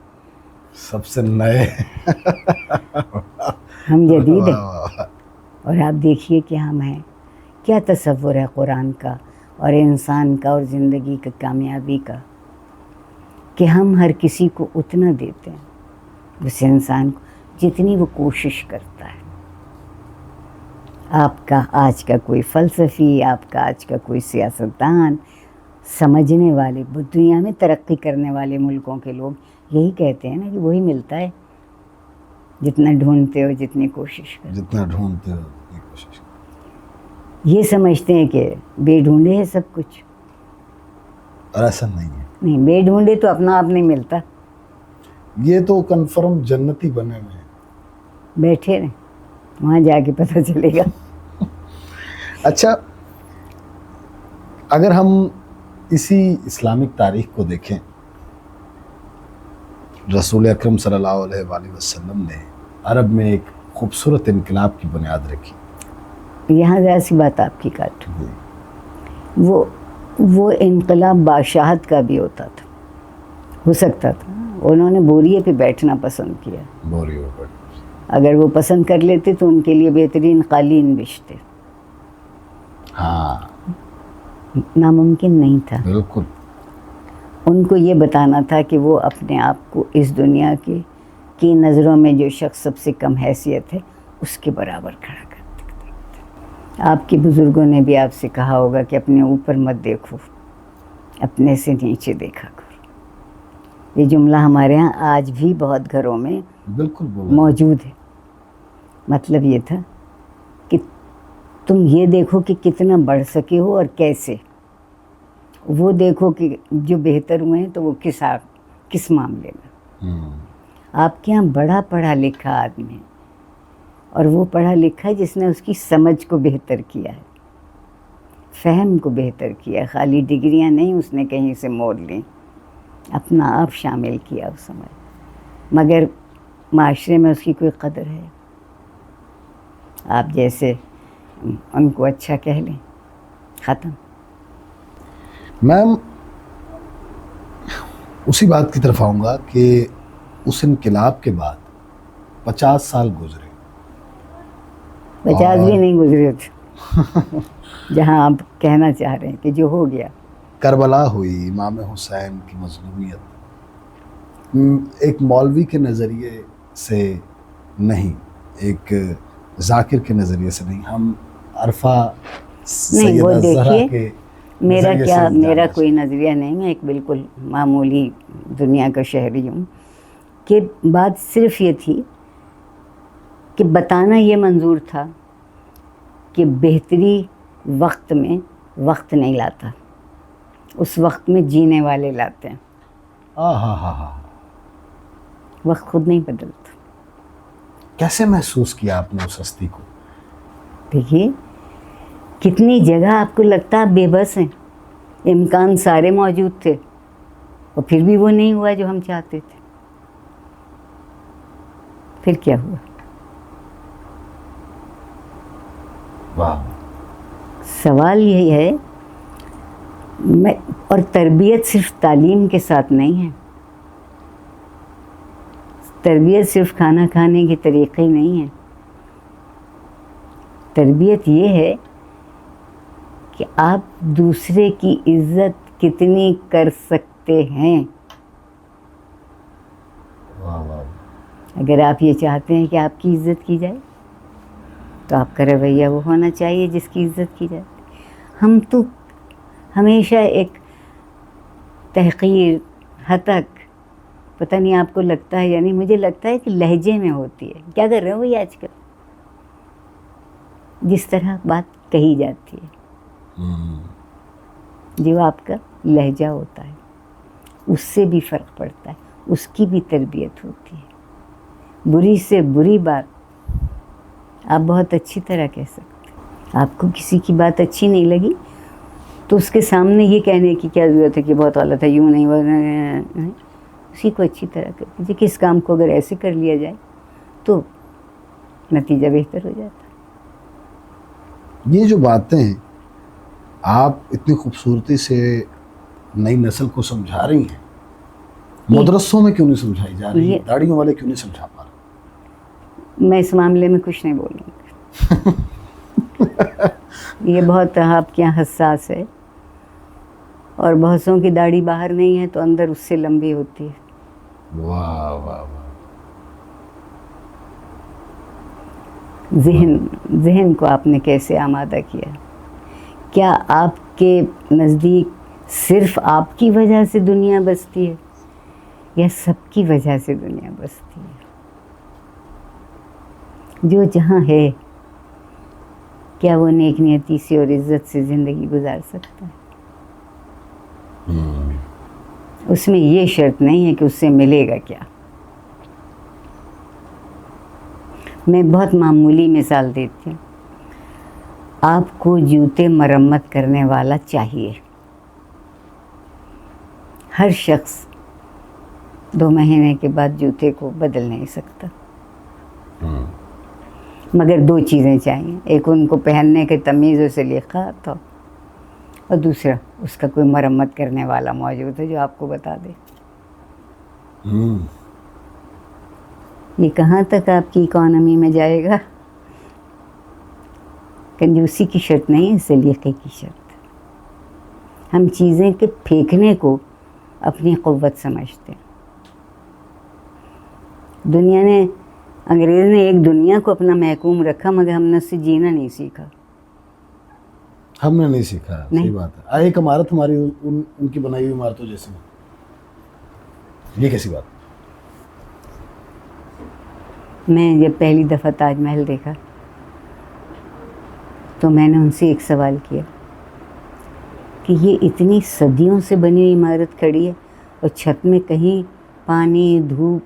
[SPEAKER 2] سب سے نئے
[SPEAKER 1] ہم جدید ہیں. اور آپ دیکھیے کہ ہم ہیں. کیا تصور ہے قرآن کا اور انسان کا اور زندگی کا کامیابی کا کہ ہم ہر کسی کو اتنا دیتے ہیں اس انسان کو جتنی وہ کوشش کرتا ہے. آپ کا آج کا کوئی فلسفی، آپ کا آج کا کوئی سیاستدان، سمجھنے والے، دنیا میں ترقی کرنے والے ملکوں کے لوگ یہی کہتے ہیں نا کہ وہی ملتا ہے جتنا ڈھونڈتے ہو، جتنی کوشش کرتے ہو.
[SPEAKER 2] جتنا ڈھونڈتے ہو اتنی کوشش.
[SPEAKER 1] یہ سمجھتے ہیں کہ بے ڈھونڈے ہے سب کچھ،
[SPEAKER 2] اور ایسا نہیں ہے.
[SPEAKER 1] نہیں، بے ڈھونڈے تو اپنا آپ نہیں ملتا.
[SPEAKER 2] یہ تو کنفرم جنتی بنے ہوئے ہیں.
[SPEAKER 1] بیٹھے رہیں، وہاں جا کے پتہ چلے گا.
[SPEAKER 2] اچھا، اگر ہم اسی اسلامک تاریخ کو دیکھیں، رسول اکرم صلی اللہ علیہ وآلہ وسلم نے عرب میں ایک خوبصورت انقلاب کی بنیاد رکھی.
[SPEAKER 1] یہاں ذرا سی بات آپ کی کاٹوں. وہ انقلاب بادشاہت کا بھی ہوتا تھا، ہو سکتا تھا. انہوں نے بوریے پہ بیٹھنا پسند کیا.
[SPEAKER 2] بوریے پر
[SPEAKER 1] اگر وہ پسند کر لیتے تو ان کے لیے بہترین قالین بچتے.
[SPEAKER 2] ہاں،
[SPEAKER 1] ناممکن نہیں تھا.
[SPEAKER 2] بالکل.
[SPEAKER 1] ان کو یہ بتانا تھا کہ وہ اپنے آپ کو اس دنیا کی نظروں میں جو شخص سب سے کم حیثیت ہے اس کے برابر کھڑا کر دیتے. آپ کے بزرگوں نے بھی آپ سے کہا ہوگا کہ اپنے اوپر مت دیکھو، اپنے سے نیچے دیکھا کرو. یہ جملہ ہمارے ہاں آج بھی بہت گھروں میں
[SPEAKER 2] بالکل
[SPEAKER 1] موجود ہے. مطلب یہ تھا کہ تم یہ دیکھو کہ کتنا بڑھ سکے ہو اور کیسے. وہ دیکھو کہ جو بہتر ہوئے ہیں تو وہ کس معاملے میں. آپ کے یہاں بڑا پڑھا لکھا آدمی ہے، اور وہ پڑھا لکھا ہے جس نے اس کی سمجھ کو بہتر کیا ہے، فہم کو بہتر کیا. خالی ڈگریاں نہیں اس نے کہیں سے موڑ لیں، اپنا آپ شامل کیا اس سمجھ. مگر معاشرے میں اس کی کوئی قدر ہے؟ آپ جیسے ان کو اچھا کہہ لیں، ختم۔
[SPEAKER 2] میم اسی بات کی طرف آؤں گا کہ اس انقلاب کے بعد 50 سال گزرے،
[SPEAKER 1] 50 بھی نہیں گزرے تھے جہاں آپ کہنا چاہ رہے ہیں کہ جو ہو گیا۔
[SPEAKER 2] کربلا ہوئی، امام حسین کی مظلومیت، ایک مولوی کے نظریے سے نہیں، ایک ذاکر کے نظریے سے نہیں، ہم عرفہ
[SPEAKER 1] نہیں، وہ
[SPEAKER 2] سیدہ زہرا
[SPEAKER 1] دیکھیے
[SPEAKER 2] کے
[SPEAKER 1] میرا
[SPEAKER 2] نظریے
[SPEAKER 1] کیا،
[SPEAKER 2] سے
[SPEAKER 1] میرا
[SPEAKER 2] جاننا
[SPEAKER 1] کوئی نظریہ نہیں، میں ایک بالکل معمولی دنیا کا شہری ہوں، کہ بات صرف یہ تھی کہ بتانا یہ منظور تھا کہ بہتری وقت میں وقت نہیں لاتا، اس وقت میں جینے والے لاتے ہیں،
[SPEAKER 2] ہاں
[SPEAKER 1] وقت خود نہیں بدلتا۔
[SPEAKER 2] کیسے محسوس کیا آپ نے اس ہستی کو؟
[SPEAKER 1] دیکھیے کتنی جگہ آپ کو لگتا ہے آپ بے بس ہیں، امکان سارے موجود تھے اور پھر بھی وہ نہیں ہوا جو ہم چاہتے تھے، پھر کیا ہوا؟
[SPEAKER 2] واہ،
[SPEAKER 1] سوال یہی ہے، اور تربیت صرف تعلیم کے ساتھ نہیں ہے، تربیت صرف کھانا کھانے کے طریقے نہیں ہے، تربیت یہ ہے کہ آپ دوسرے کی عزت کتنی کر سکتے ہیں۔
[SPEAKER 2] واہ واہ،
[SPEAKER 1] اگر آپ یہ چاہتے ہیں کہ آپ کی عزت کی جائے تو آپ کا رویہ وہ ہونا چاہیے جس کی عزت کی جائے۔ ہم تو ہمیشہ ایک تحقیر، ہتک، پتہ نہیں آپ کو لگتا ہے، یعنی مجھے لگتا ہے کہ لہجے میں ہوتی ہے۔ کیا کر رہے ہو یہ آج کل؟ جس طرح بات کہی جاتی ہے، جو آپ کا لہجہ ہوتا ہے اس سے بھی فرق پڑتا ہے، اس کی بھی تربیت ہوتی ہے۔ بری سے بری بات آپ بہت اچھی طرح کہہ سکتے ہیں۔ آپ کو کسی کی بات اچھی نہیں لگی تو اس کے سامنے یہ کہنے کی کیا ضرورت ہے کہ بہت غلط ہے، یوں نہیں، اسی کو اچھی طرح کر دیجیے۔ کس کام کو اگر ایسے کر لیا جائے تو نتیجہ بہتر ہو جاتا ہے۔
[SPEAKER 2] یہ جو باتیں آپ اتنی خوبصورتی سے نئی نسل کو سمجھا رہی ہیں، مدرسوں میں کیوں نہیں سمجھائی جا رہی؟ داڑھیوں والے کیوں نہیں سمجھا پا رہے؟
[SPEAKER 1] میں اس معاملے میں کچھ نہیں بولوں گی یہ بہت آپ کے یہاں حساس ہے، اور بہتوں کی داڑھی باہر نہیں ہے تو اندر اس سے لمبی ہوتی ہے۔
[SPEAKER 2] واہ واہ واہ،
[SPEAKER 1] ذہن کو آپ نے کیسے آمادہ کیا؟ کیا آپ کے نزدیک صرف آپ کی وجہ سے دنیا بستی ہے یا سب کی وجہ سے دنیا بستی ہے؟ جو جہاں ہے کیا وہ نیک نیتی سے اور عزت سے زندگی گزار سکتا ہے؟ اس میں یہ شرط نہیں ہے کہ اس سے ملے گا کیا۔ میں بہت معمولی مثال دیتی ہوں، آپ کو جوتے مرمت کرنے والا چاہیے۔ ہر شخص 2 مہینے کے بعد جوتے کو بدل نہیں سکتا، مگر 2 چیزیں چاہیے، ایک ان کو پہننے کے تمیز و سلیقہ آتا، اور دوسرا اس کا کوئی مرمت کرنے والا موجود ہے جو آپ کو بتا دے۔ یہ کہاں تک آپ کی اکانومی میں جائے گا؟ کنجوسی کی شرط نہیں ہے، سلیقے کی شرط۔ ہم چیزیں کے پھینکنے کو اپنی قوت سمجھتے ہیں۔ دنیا نے، انگریز نے ایک دنیا کو اپنا محکوم رکھا، مگر ہم نے اس سے جینا نہیں سیکھا۔
[SPEAKER 2] ہم نے نہیں سیکھا، صحیح بات ہے۔ ایک عمارت ہماری ان کی بنائی ہوئی عمارتوں جیسی، یہ کیسی بات؟
[SPEAKER 1] میں جب پہلی دفعہ تاج محل دیکھا تو میں نے ان سے ایک سوال کیا کہ یہ اتنی صدیوں سے بنی ہوئی عمارت کھڑی ہے اور چھت میں کہیں پانی، دھوپ،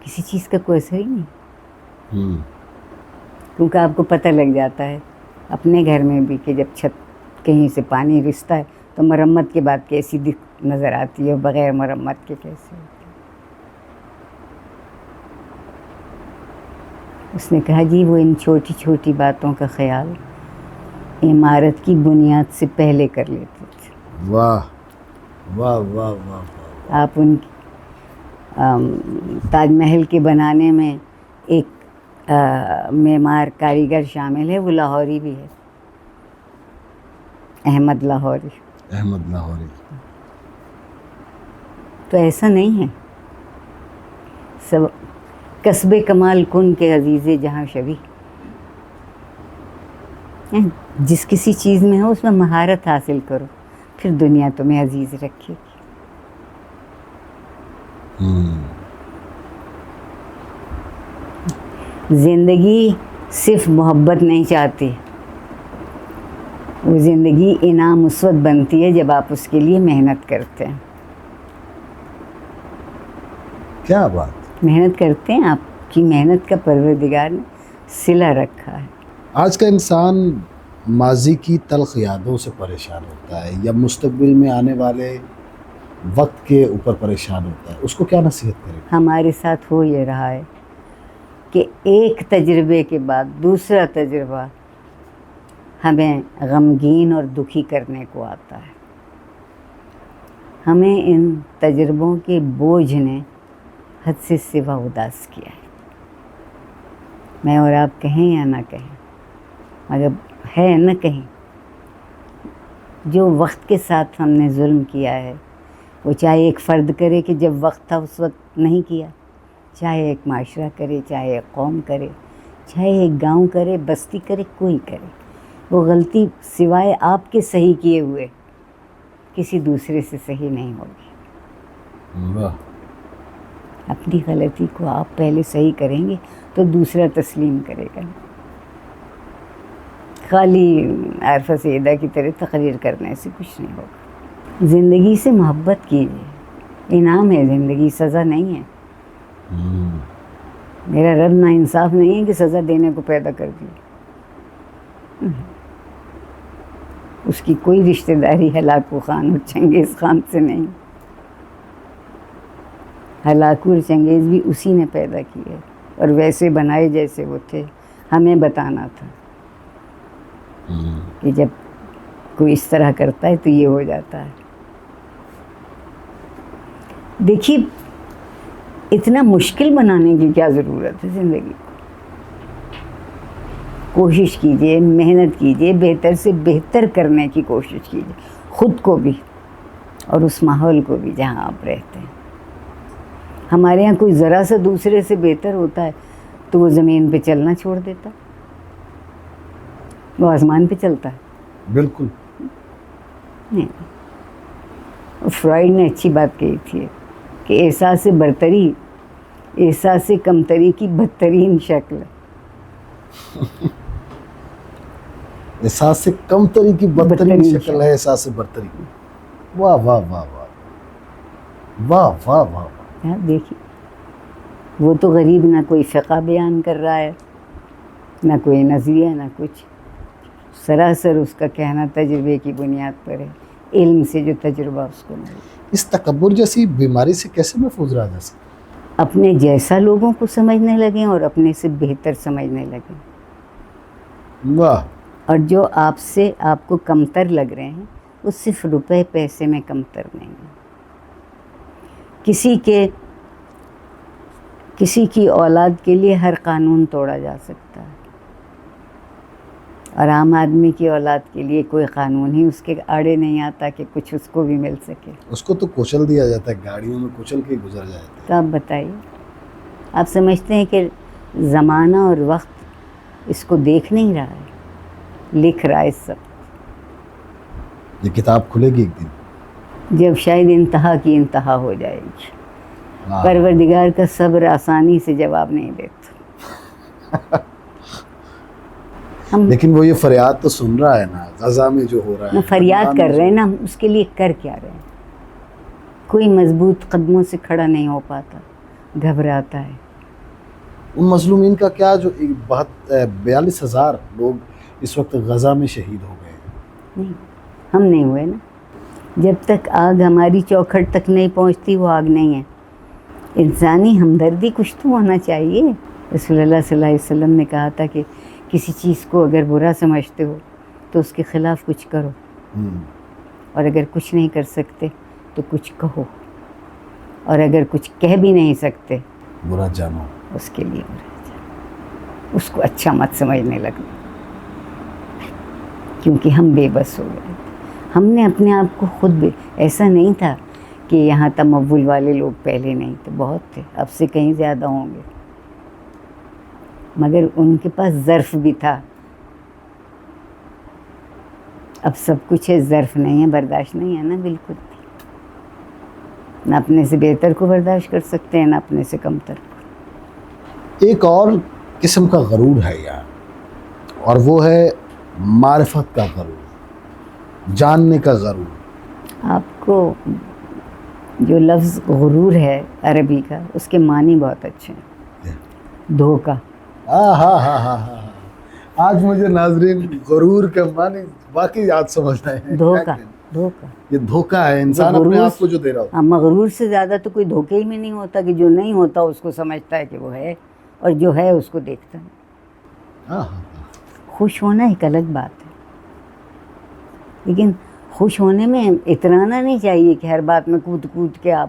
[SPEAKER 1] کسی چیز کا کوئی اثر ہی نہیں، کیونکہ آپ کو پتہ لگ جاتا ہے اپنے گھر میں بھی کہ جب چھت کہیں سے پانی رستا ہے تو مرمت کے بعد کیسی نظر آتی ہے، بغیر مرمت کے کیسے ہوتی ہے۔ اس نے کہا جی وہ ان چھوٹی چھوٹی باتوں کا خیال عمارت کی بنیاد سے پہلے کر لیتے تھے.
[SPEAKER 2] واہ واہ واہ واہ واہ.
[SPEAKER 1] آپ ان تاج محل کے بنانے میں ایک معمار کاریگر شامل ہے، وہ لاہوری بھی ہے، احمد لاہوری.
[SPEAKER 2] احمد لاہوری.
[SPEAKER 1] تو ایسا نہیں ہے. سب کسب کمال کن کے عزیز جہاں شبی. جس کسی چیز میں ہو اس میں مہارت حاصل کرو، پھر دنیا تمہیں عزیز رکھے گی. زندگی صرف محبت نہیں چاہتی، وہ زندگی انعام اس وقت بنتی ہے جب آپ اس کے لیے محنت کرتے ہیں.
[SPEAKER 2] کیا بات.
[SPEAKER 1] محنت کرتے ہیں، آپ کی محنت کا پروردگار نے صلہ رکھا ہے.
[SPEAKER 2] آج کا انسان ماضی کی تلخ یادوں سے پریشان ہوتا ہے یا مستقبل میں آنے والے وقت کے اوپر پریشان ہوتا ہے، اس کو کیا نصیحت کرے؟
[SPEAKER 1] ہمارے ساتھ ہو یہ رہا ہے کہ ایک تجربے کے بعد دوسرا تجربہ ہمیں غمگین اور دکھی کرنے کو آتا ہے. ہمیں ان تجربوں کے بوجھ نے حد سے سوا اداس کیا ہے. میں اور آپ کہیں یا نہ کہیں، مگر ہے نہ کہیں، جو وقت کے ساتھ ہم نے ظلم کیا ہے، وہ چاہے ایک فرد کرے کہ جب وقت تھا اس وقت نہیں کیا، چاہے ایک معاشرہ کرے، چاہے ایک قوم کرے، چاہے ایک گاؤں کرے، بستی کرے، کوئی کرے، وہ غلطی سوائے آپ کے صحیح کیے ہوئے کسی دوسرے سے صحیح نہیں ہوگی.
[SPEAKER 2] واہ.
[SPEAKER 1] اپنی غلطی کو آپ پہلے صحیح کریں گے تو دوسرا تسلیم کرے گا. خالی عارفہ سیدہ کی طرح تقریر کرنے سے کچھ نہیں ہوگا. زندگی سے محبت کیجیے، انعام ہے زندگی، سزا نہیں ہے. میرا رب نا انصاف نہیں ہے کہ سزا دینے کو پیدا کر دی. اس کی کوئی رشتہ داری ہلاکو خان اور چنگیز خان سے نہیں. ہلاکو اور چنگیز بھی اسی نے پیدا کیے اور ویسے بنائے جیسے وہ تھے. ہمیں بتانا تھا کہ جب کوئی اس طرح کرتا ہے تو یہ ہو جاتا ہے. دیکھیے اتنا مشکل بنانے کی کیا ضرورت ہے زندگی کو. کوشش کیجئے، محنت کیجئے، بہتر سے بہتر کرنے کی کوشش کیجئے، خود کو بھی اور اس ماحول کو بھی جہاں آپ رہتے ہیں. ہمارے ہاں کوئی ذرا سا دوسرے سے بہتر ہوتا ہے تو وہ زمین پہ چلنا چھوڑ دیتا، وہ آسمان پہ چلتا ہے.
[SPEAKER 2] بالکل
[SPEAKER 1] نہیں. فرائیڈ نے اچھی بات کہی تھی کہ احساس برتری احساس کمتری کی بدترین شکل ہے.
[SPEAKER 2] احساس کمتری کی بدترین شکل ہے احساس برتری. واہ واہ واہ واہ واہ واہ واہ.
[SPEAKER 1] دیکھیے وہ تو غریب نہ کوئی فقہ بیان کر رہا ہے، نہ کوئی نظریہ، نہ کچھ. سراسر اس کا کہنا تجربے کی بنیاد پر ہے، علم سے جو تجربہ اس کو ملے.
[SPEAKER 2] اس تکبر جیسی بیماری سے کیسے محفوظ رہا جا سکتا؟
[SPEAKER 1] اپنے جیسا لوگوں کو سمجھنے لگیں اور اپنے سے بہتر سمجھنے لگیں.
[SPEAKER 2] واہ.
[SPEAKER 1] اور جو آپ کو کمتر لگ رہے ہیں وہ صرف روپے پیسے میں کمتر نہیں ہیں. کسی کی اولاد کے لیے ہر قانون توڑا جا سکتا ہے اور عام آدمی کی اولاد کے لیے کوئی قانون ہی اس کے آڑے نہیں آتا کہ کچھ اس کو بھی مل سکے.
[SPEAKER 2] اس کو تو کچل دیا جاتا ہے، گاڑیوں میں کچل کے گزر جاتا ہے.
[SPEAKER 1] تو آپ بتائیے، آپ سمجھتے ہیں کہ زمانہ اور وقت اس کو دیکھ نہیں رہا ہے، لکھ رہا ہے سب.
[SPEAKER 2] یہ کتاب کھلے گی ایک دن
[SPEAKER 1] جب شاید انتہا کی انتہا ہو جائے گی. پروردگار کا صبر آسانی سے جواب نہیں دیتا.
[SPEAKER 2] لیکن وہ یہ فریاد تو سن رہا ہے نا، غزہ میں جو ہو رہا ہے.
[SPEAKER 1] فریاد کر رہے ہیں نا، اس کے لیے کر کیا رہے ہیں؟ کوئی مضبوط قدموں سے کھڑا نہیں ہو پاتا، گھبراتا ہے.
[SPEAKER 2] ان مظلومین کا کیا جو 42,000 لوگ اس وقت غزہ میں شہید ہو گئے ہیں.
[SPEAKER 1] نہیں، ہم نہیں ہوئے نا. جب تک آگ ہماری چوکھٹ تک نہیں پہنچتی وہ آگ نہیں ہے. انسانی ہمدردی کچھ تو ہونا چاہیے. رسول اللہ صلی اللہ علیہ وسلم نے کہا تھا کہ کسی چیز کو اگر برا سمجھتے ہو تو اس کے خلاف کچھ کرو، اور اگر کچھ نہیں کر سکتے تو کچھ کہو، اور اگر کچھ کہہ بھی نہیں سکتے
[SPEAKER 2] برا جانو،
[SPEAKER 1] اس کے لیے برا جانو، اس کو اچھا مت سمجھنے لگنا، کیونکہ ہم بے بس ہو گئے. ہم نے اپنے آپ کو خود ایسا نہیں تھا کہ یہاں تمول والے لوگ پہلے نہیں تھے، بہت تھے، اب سے کہیں زیادہ ہوں گے، مگر ان کے پاس ظرف بھی تھا. اب سب کچھ ہے، ظرف نہیں ہے، برداشت نہیں ہے نا بالکل بھی. نہ اپنے سے بہتر کو برداشت کر سکتے ہیں، نہ اپنے سے کمتر کو.
[SPEAKER 2] ایک اور قسم کا غرور ہے یہاں، اور وہ ہے معرفت کا غرور، جاننے کا غرور.
[SPEAKER 1] آپ کو جو لفظ غرور ہے عربی کا، اس کے معنی بہت اچھے ہیں. دھوکہ.
[SPEAKER 2] ہاں ہاں ہاں ہاں ہاں. آج مجھے ناظرین غرور کے معنی واقعی یاد سمجھنا ہے.
[SPEAKER 1] دھوکہ. دھوکہ
[SPEAKER 2] یہ دھوکہ ہے انسان اپنے آپ کو جو دے رہا ہو.
[SPEAKER 1] مغرور سے زیادہ تو کوئی دھوکے ہی میں نہیں ہوتا کہ جو نہیں ہوتا اس کو سمجھتا ہے کہ وہ ہے، اور جو ہے اس کو دیکھتا ہے.
[SPEAKER 2] ہاں ہاں.
[SPEAKER 1] خوش ہونا ایک الگ بات ہے، لیکن خوش ہونے میں اترانا نہیں چاہیے کہ ہر بات میں کود کود کے آپ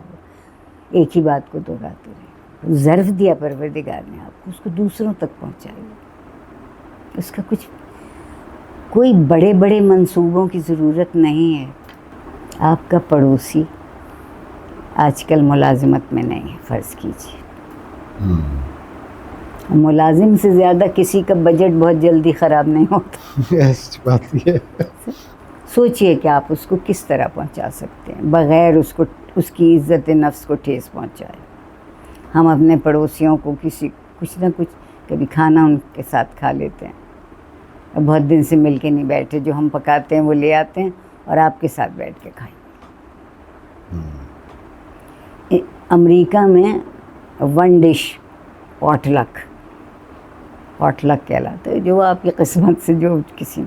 [SPEAKER 1] ایک ہی بات کو دہراتے رہیں. ظرف دیا پروردگار نے آپ کو، اس کو دوسروں تک پہنچائیے. اس کا کوئی بڑے بڑے منصوبوں کی ضرورت نہیں ہے. آپ کا پڑوسی آج کل ملازمت میں نہیں ہے، فرض کیجیے، ملازم سے زیادہ کسی کا بجٹ بہت جلدی خراب نہیں ہوتا.
[SPEAKER 2] بات یہ
[SPEAKER 1] سوچئے کہ آپ اس کو کس طرح پہنچا سکتے ہیں بغیر اس کی عزت نفس کو ٹھیس پہنچائے. ہم اپنے پڑوسیوں کو کچھ نہ کچھ کبھی کھانا ان کے ساتھ کھا لیتے ہیں، اور بہت دن سے مل کے نہیں بیٹھے، جو ہم پکاتے ہیں وہ لے آتے ہیں اور آپ کے ساتھ بیٹھ کے کھائیں. امریکہ میں ون ڈش پاٹ لک کہلاتا ہے، جو آپ کی قسمت سے جو کسی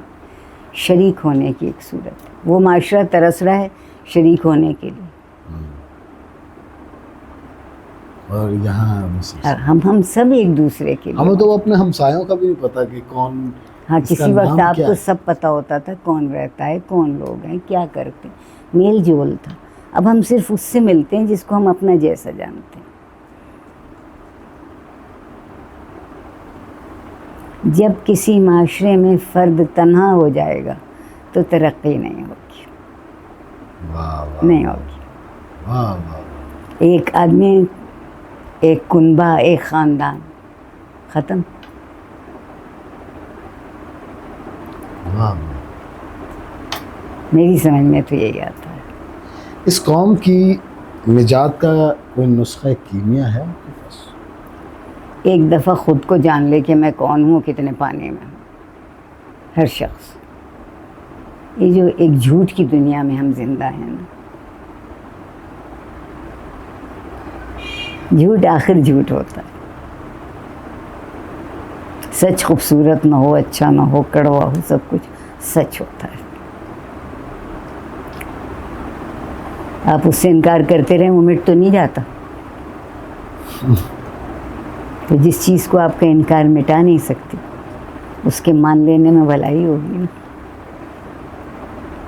[SPEAKER 1] شریک ہونے کی ایک صورت ہے. وہ معاشرہ ترس رہا ہے شریک ہونے کے لیے،
[SPEAKER 2] اور یہاں
[SPEAKER 1] ہم سب ایک دوسرے کے لیے.
[SPEAKER 2] ہمیں تو اپنے ہمسایوں کا بھی نہیں پتا کہ کون.
[SPEAKER 1] ہاں، کسی وقت آپ کو سب پتہ ہوتا تھا کون رہتا ہے، کون لوگ ہیں، کیا کرتے ہیں، میل جول تھا. اب ہم صرف اس سے ملتے ہیں جس کو ہم اپنا جیسا جانتے ہیں. جب کسی معاشرے میں فرد تنہا ہو جائے گا تو ترقی نہیں ہوگی. نہیں ہوگی. ایک آدمی، ایک کنبہ، ایک خاندان ختم. میری سمجھ میں تو یہی آتا ہے.
[SPEAKER 2] اس قوم کی نجات کا کوئی نسخہ کیمیا ہے؟
[SPEAKER 1] ایک دفعہ خود کو جان لے کہ میں کون ہوں، کتنے پانے میں ہوں. ہر شخص. یہ جو ایک جھوٹ کی دنیا میں ہم زندہ ہیں نا، جھوٹ آخر جھوٹ ہوتا ہے. سچ خوبصورت نہ ہو، اچھا نہ ہو، کڑوا ہو، سب کچھ سچ ہوتا ہے. آپ اس سے انکار کرتے رہیں، وہ مٹ تو نہیں جاتا. تو جس چیز کو آپ کا انکار مٹا نہیں سکتی، اس کے مان لینے میں بھلائی ہوگی نا.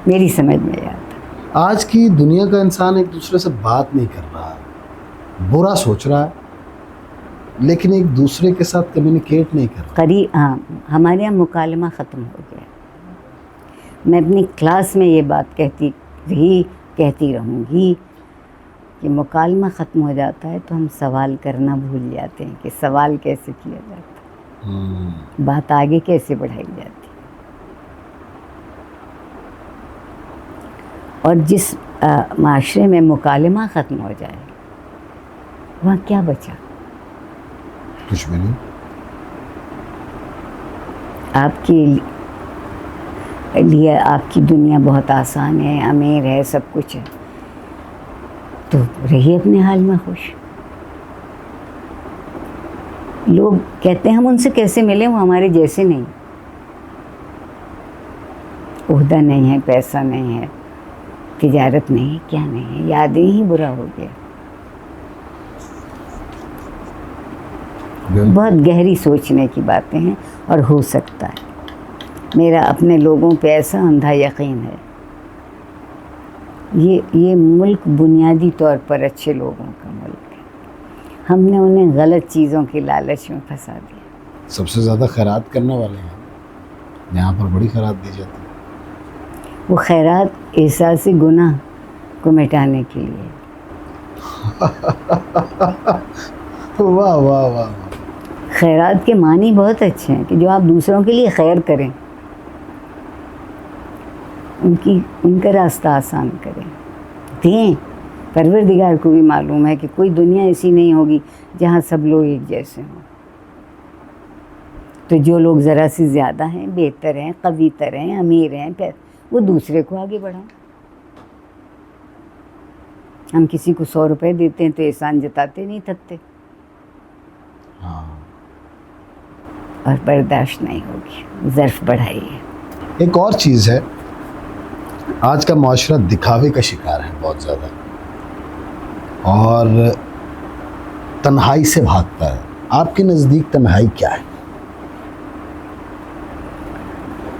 [SPEAKER 1] میری سمجھ میں یہ آتا ہے.
[SPEAKER 2] آج کی دنیا کا انسان ایک دوسرے سے بات نہیں کر رہا، برا سوچ رہا ہے، لیکن ایک دوسرے کے ساتھ کمیونیکیٹ نہیں کر رہا.
[SPEAKER 1] ہاں، ہمارے یہاں مکالمہ ختم ہو گیا. میں اپنی کلاس میں یہ بات کہتی رہوں گی کہ مکالمہ ختم ہو جاتا ہے تو ہم سوال کرنا بھول جاتے ہیں کہ سوال کیسے کیا جاتا ہے، بات آگے کیسے بڑھائی جاتی ہے. اور جس معاشرے میں مکالمہ ختم ہو جائے وہاں کیا بچا؟
[SPEAKER 2] کچھ بھی نہیں.
[SPEAKER 1] آپ کے لیے آپ کی دنیا بہت آسان ہے، امیر ہے، سب کچھ ہے، تو رہیے اپنے حال میں خوش. لوگ کہتے ہیں ہم ان سے کیسے ملیں، وہ ہمارے جیسے نہیں. عہدہ نہیں ہے، پیسہ نہیں ہے، تجارت نہیں ہے، کیا نہیں ہے، یادیں ہی برا ہو گیا. بہت گہری سوچنے کی باتیں ہیں، اور ہو سکتا ہے۔ میرا اپنے لوگوں پہ ایسا اندھا یقین ہے، یہ ملک بنیادی طور پر اچھے لوگوں کا ملک ہے، ہم نے انہیں غلط چیزوں کی لالچ میں پھنسا دیا۔
[SPEAKER 2] سب سے زیادہ خیرات کرنے والے ہیں، یہاں پر بڑی خیرات دی جاتی ہے۔
[SPEAKER 1] وہ خیرات احساس گناہ کو مٹانے کے لیے۔
[SPEAKER 2] واہ واہ واہ۔
[SPEAKER 1] خیرات کے معنی بہت اچھے ہیں کہ جو آپ دوسروں کے لیے خیر کریں، ان کا راستہ آسان کریں، دیں۔ پروردگار کو بھی معلوم ہے کہ کوئی دنیا ایسی نہیں ہوگی جہاں سب لوگ ایک جیسے ہوں، تو جو لوگ ذرا سے زیادہ ہیں، بہتر ہیں، قوی تر ہیں، امیر ہیں، وہ دوسرے کو آگے بڑھائیں۔ ہم کسی کو 100 روپے دیتے ہیں تو احسان جتاتے نہیں تھکتے، اور برداشت نہیں ہوگی، ظرف بڑھائیے۔
[SPEAKER 2] ایک اور چیز ہے، آج کا معاشرہ دکھاوے کا شکار ہے بہت زیادہ، اور تنہائی سے بھاگتا ہے۔ آپ کے نزدیک تنہائی کیا ہے؟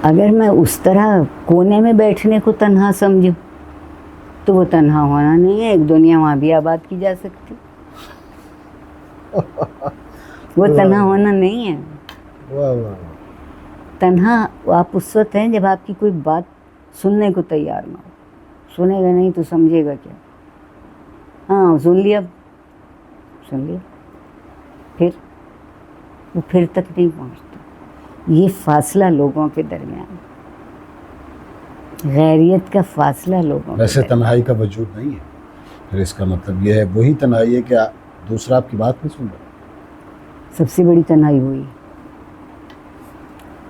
[SPEAKER 1] اگر میں اس طرح کونے میں بیٹھنے کو تنہا سمجھوں تو وہ تنہا ہونا نہیں ہے، ایک دنیا وہاں بھی آباد کی جا سکتی، وہ تنہا ہونا نہیں ہے۔ تنہا آپ اس وقت ہیں جب آپ کی کوئی بات سننے کو تیار نہ ہو، سنے گا نہیں تو سمجھے گا کیا؟ ہاں سن لیا وہ پھر تک نہیں پہنچتا۔ یہ فاصلہ لوگوں کے درمیان، غیریت کا فاصلہ لوگوں،
[SPEAKER 2] ویسے تنہائی کا وجود نہیں ہے، پھر اس کا مطلب یہ ہے وہی تنہائی ہے کہ دوسرا آپ کی بات نہیں سن رہا۔
[SPEAKER 1] سب سے بڑی تنہائی وہی ہے۔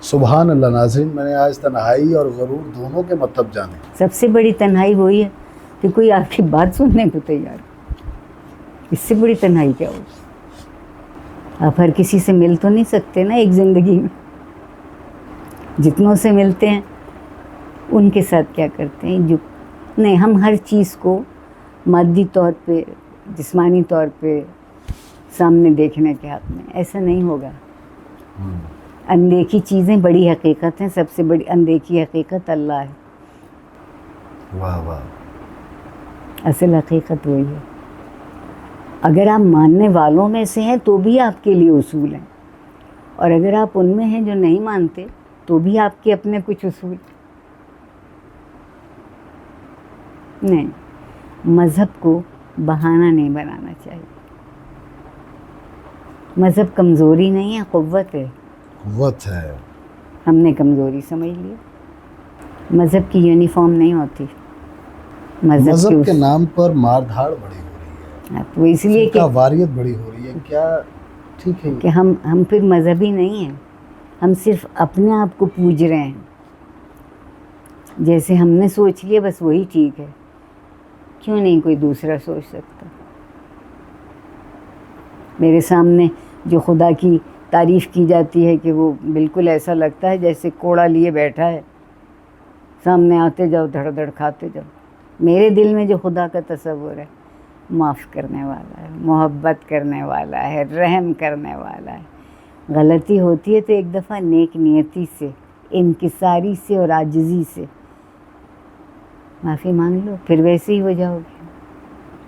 [SPEAKER 2] سبحان اللہ۔ ناظرین، میں نے آج تنہائی اور غرور دونوں کے مطلب جانے۔
[SPEAKER 1] سب سے بڑی تنہائی وہی ہے کہ کوئی آپ کی بات سننے کو تیار ہو، اس سے بڑی تنہائی کیا ہوگی؟ آپ ہر کسی سے مل تو نہیں سکتے نا ایک زندگی میں، جتنوں سے ملتے ہیں ان کے ساتھ کیا کرتے ہیں؟ جو نہیں، ہم ہر چیز کو مادی طور پہ، جسمانی طور پہ سامنے دیکھنے کے حق میں، ایسا نہیں ہوگا۔ اندیکھی چیزیں بڑی حقیقت ہیں، سب سے بڑی اندیکھی حقیقت اللہ ہے۔
[SPEAKER 2] واہ واہ۔
[SPEAKER 1] اصل حقیقت وہی ہے۔ اگر آپ ماننے والوں میں سے ہیں تو بھی آپ کے لیے اصول ہیں، اور اگر آپ ان میں ہیں جو نہیں مانتے تو بھی آپ کے اپنے کچھ اصول نہیں۔ مذہب کو بہانہ نہیں بنانا چاہیے۔ مذہب کمزوری نہیں ہے، قوت ہے۔
[SPEAKER 2] قوت ہے۔
[SPEAKER 1] ہم نے کمزوری سمجھ لی۔ مذہب کی یونیفارم نہیں ہوتی،
[SPEAKER 2] مذہب کے نام پر مار دھاڑ بڑی ہو رہی ہے،
[SPEAKER 1] تو اس لیے کہ
[SPEAKER 2] واریت بڑی ہو رہی ہے۔ کیا ٹھیک ہے
[SPEAKER 1] کہ ہم پھر مذہبی نہیں ہیں، ہم صرف اپنے آپ کو پوج رہے ہیں، جیسے ہم نے سوچ لیا بس وہی ٹھیک ہے، کیوں نہیں کوئی دوسرا سوچ سکتا؟ میرے سامنے جو خدا کی تعریف کی جاتی ہے کہ وہ بالکل ایسا لگتا ہے جیسے کوڑا لیے بیٹھا ہے، سامنے آتے جاؤ دھڑ دھڑ کھاتے جاؤ۔ میرے دل میں جو خدا کا تصور ہے، معاف کرنے والا ہے، محبت کرنے والا ہے، رحم کرنے والا ہے۔ غلطی ہوتی ہے تو ایک دفعہ نیک نیتی سے، انکساری سے اور عاجزی سے معافی مانگ لو، پھر ویسے ہی ہو جاؤ گے۔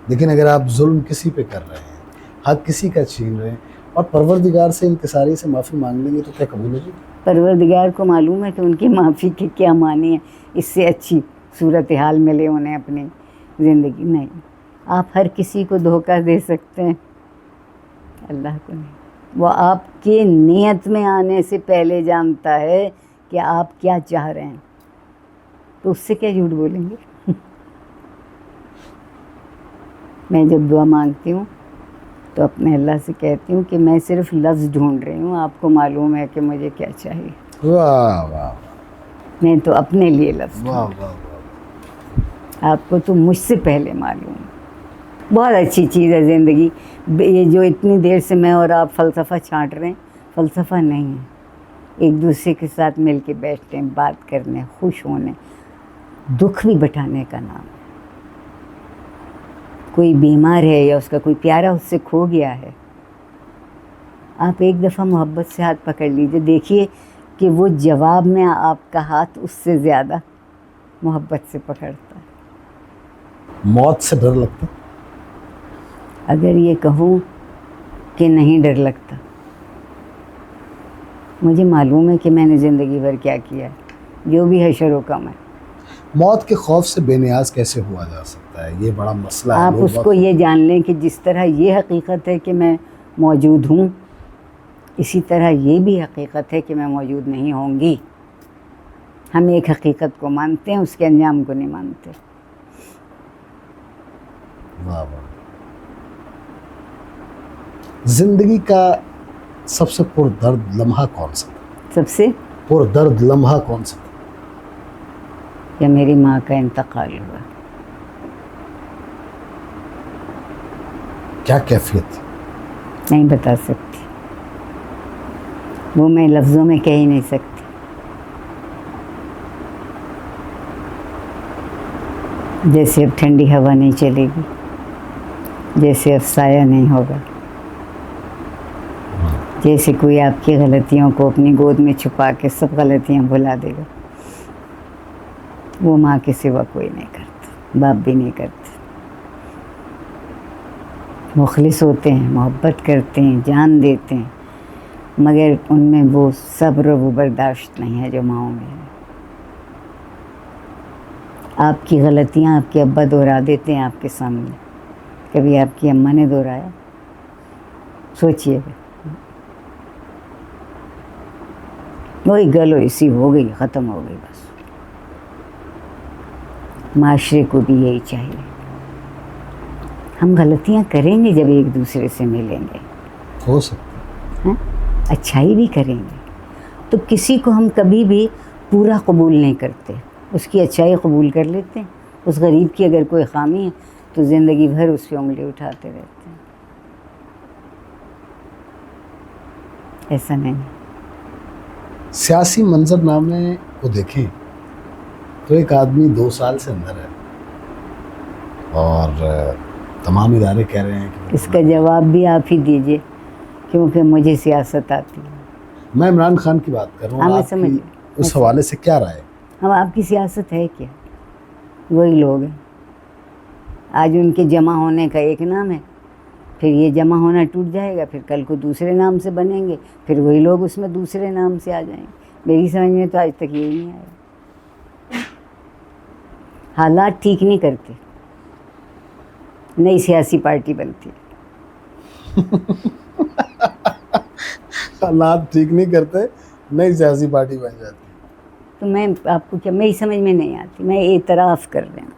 [SPEAKER 2] لیکن اگر آپ ظلم کسی پہ کر رہے ہیں، حق کسی کا چھین رہے ہیں، اور پروردگار سے انکساری سے معافی مانگ لیں گے تو کیا قبول ہوگی؟
[SPEAKER 1] پروردگار کو معلوم ہے کہ ان کی معافی کے کیا معنی ہیں، اس سے اچھی صورتحال ملے انہیں اپنی زندگی۔ نہیں، آپ ہر کسی کو دھوکہ دے سکتے ہیں، اللہ کو نہیں۔ وہ آپ کے نیت میں آنے سے پہلے جانتا ہے کہ آپ کیا چاہ رہے ہیں، تو اس سے کیا جھوٹ بولیں گے؟ میں جب دعا مانگتی ہوں تو اپنے اللہ سے کہتی ہوں کہ میں صرف لفظ ڈھونڈ رہی ہوں، آپ کو معلوم ہے کہ مجھے کیا چاہیے۔
[SPEAKER 2] واہ واہ۔
[SPEAKER 1] میں تو اپنے لیے لفظ
[SPEAKER 2] واہ
[SPEAKER 1] ڈھونڈ
[SPEAKER 2] واہ
[SPEAKER 1] رہی
[SPEAKER 2] واہ۔
[SPEAKER 1] ہوں، آپ کو تو مجھ سے پہلے معلوم ہے۔ بہت اچھی چیز ہے زندگی۔ یہ جو اتنی دیر سے میں اور آپ فلسفہ چھانٹ رہے ہیں، فلسفہ نہیں ہے، ایک دوسرے کے ساتھ مل کے بیٹھتے ہیں، بات کرنے، خوش ہونے، دکھ بھی بٹانے کا نام ہے۔ کوئی بیمار ہے یا اس کا کوئی پیارا اس سے کھو گیا ہے، آپ ایک دفعہ محبت سے ہاتھ پکڑ لیجیے، دیکھیے کہ وہ جواب میں آپ کا ہاتھ اس سے زیادہ محبت سے پکڑتا ہے۔
[SPEAKER 2] موت سے ڈر لگتا؟
[SPEAKER 1] اگر یہ کہوں کہ نہیں ڈر لگتا، مجھے معلوم ہے کہ میں نے زندگی بھر کیا کیا ہے، جو بھی حشر و کم ہے۔
[SPEAKER 2] موت کے خوف سے بے نیاز کیسے ہوا جا سکتا ہے؟ یہ بڑا مسئلہ ہے۔
[SPEAKER 1] آپ
[SPEAKER 2] لوگ
[SPEAKER 1] اس کو یہ جان لیں کہ جس طرح یہ حقیقت ہے کہ میں موجود ہوں، اسی طرح یہ بھی حقیقت ہے کہ میں موجود نہیں ہوں گی۔ ہم ایک حقیقت کو مانتے ہیں، اس کے انجام کو نہیں مانتے۔
[SPEAKER 2] واہ واہ۔ زندگی کا سب سے پردرد لمحہ کون سا تھا؟
[SPEAKER 1] سب سے
[SPEAKER 2] پردرد لمحہ کون سا تھا؟
[SPEAKER 1] کہ میری ماں کا انتقال ہوا۔
[SPEAKER 2] کیا کیفیت تھی؟
[SPEAKER 1] نہیں بتا سکتی، وہ میں لفظوں میں کہہ ہی نہیں سکتی۔ جیسے اب ٹھنڈی ہوا نہیں چلے گی، جیسے اب سایہ نہیں ہوگا، جیسے کوئی آپ کی غلطیوں کو اپنی گود میں چھپا کے سب غلطیاں بھلا دے گا، وہ ماں کے سوا کوئی نہیں کرتا، باپ بھی نہیں کرتے۔ مخلص ہوتے ہیں، محبت کرتے ہیں، جان دیتے ہیں، مگر ان میں وہ صبر و وہ برداشت نہیں ہے جو ماؤں میں ہے۔ آپ کی غلطیاں آپ کے ابا دہرا دیتے ہیں آپ کے سامنے، کبھی آپ کی اماں نے دہرایا؟ سوچئے گا، وہی گلو اسی ہو گئی، ختم ہو گئی بس۔ معاشرے کو بھی یہی چاہیے۔ ہم غلطیاں کریں گے جب ایک دوسرے سے ملیں گے،
[SPEAKER 2] ہو سکتا
[SPEAKER 1] ہاں، اچھائی بھی کریں گے، تو کسی کو ہم کبھی بھی پورا قبول نہیں کرتے، اس کی اچھائی قبول کر لیتے ہیں۔ اس غریب کی اگر کوئی خامی ہے تو زندگی بھر اس پہ انگلی اٹھاتے رہتے ہیں۔ ایسا نہیں۔
[SPEAKER 2] سیاسی منظر نامے کو دیکھیں تو ایک آدمی 2 سال سے اندر ہے اور تمام ادارے کہہ رہے ہیں کہ
[SPEAKER 1] اس کا جواب بھی آپ ہی دیجئے، کیونکہ مجھے سیاست آتی ہے۔
[SPEAKER 2] میں عمران خان کی بات کر رہا
[SPEAKER 1] ہاں،
[SPEAKER 2] ہوں،
[SPEAKER 1] میں
[SPEAKER 2] آپ
[SPEAKER 1] سمجھ
[SPEAKER 2] کی
[SPEAKER 1] گئی۔
[SPEAKER 2] اس حوالے سے کیا رائے؟
[SPEAKER 1] ہم آپ کی سیاست ہے کیا؟ وہی لوگ ہیں۔ آج ان کے جمع ہونے کا ایک نام ہے، پھر یہ جمع ہونا ٹوٹ جائے گا، پھر کل کو دوسرے نام سے بنیں گے، پھر وہی لوگ اس میں دوسرے نام سے آ جائیں گے۔ میری سمجھ میں تو آج تک یہی نہیں آیا۔ حالات ٹھیک نہیں کرتے، نئی سیاسی پارٹی بنتی ہے۔
[SPEAKER 2] حالات ٹھیک نہیں کرتے، نئی سیاسی پارٹی بن جاتی ہے۔
[SPEAKER 1] تو میں آپ کو کیا، میری سمجھ میں نہیں آتی، میں اعتراف کر رہی ہوں۔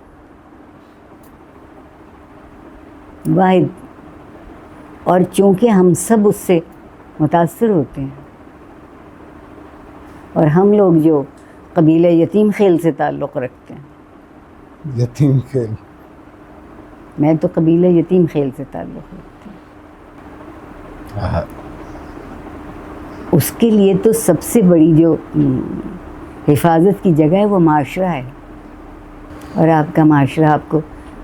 [SPEAKER 1] واحد، اور چونکہ ہم سب اس سے متاثر ہوتے ہیں، اور ہم لوگ جو قبیلہ یتیم خیل سے تعلق رکھتے ہیں،
[SPEAKER 2] یتیم کھیل،
[SPEAKER 1] میں تو قبیلہ یتیم خیل سے تعلق رکھتی ہوں، اس کے لیے تو سب سے بڑی جو حفاظت کی جگہ ہے وہ معاشرہ ہے، اور آپ کا معاشرہ آپ کو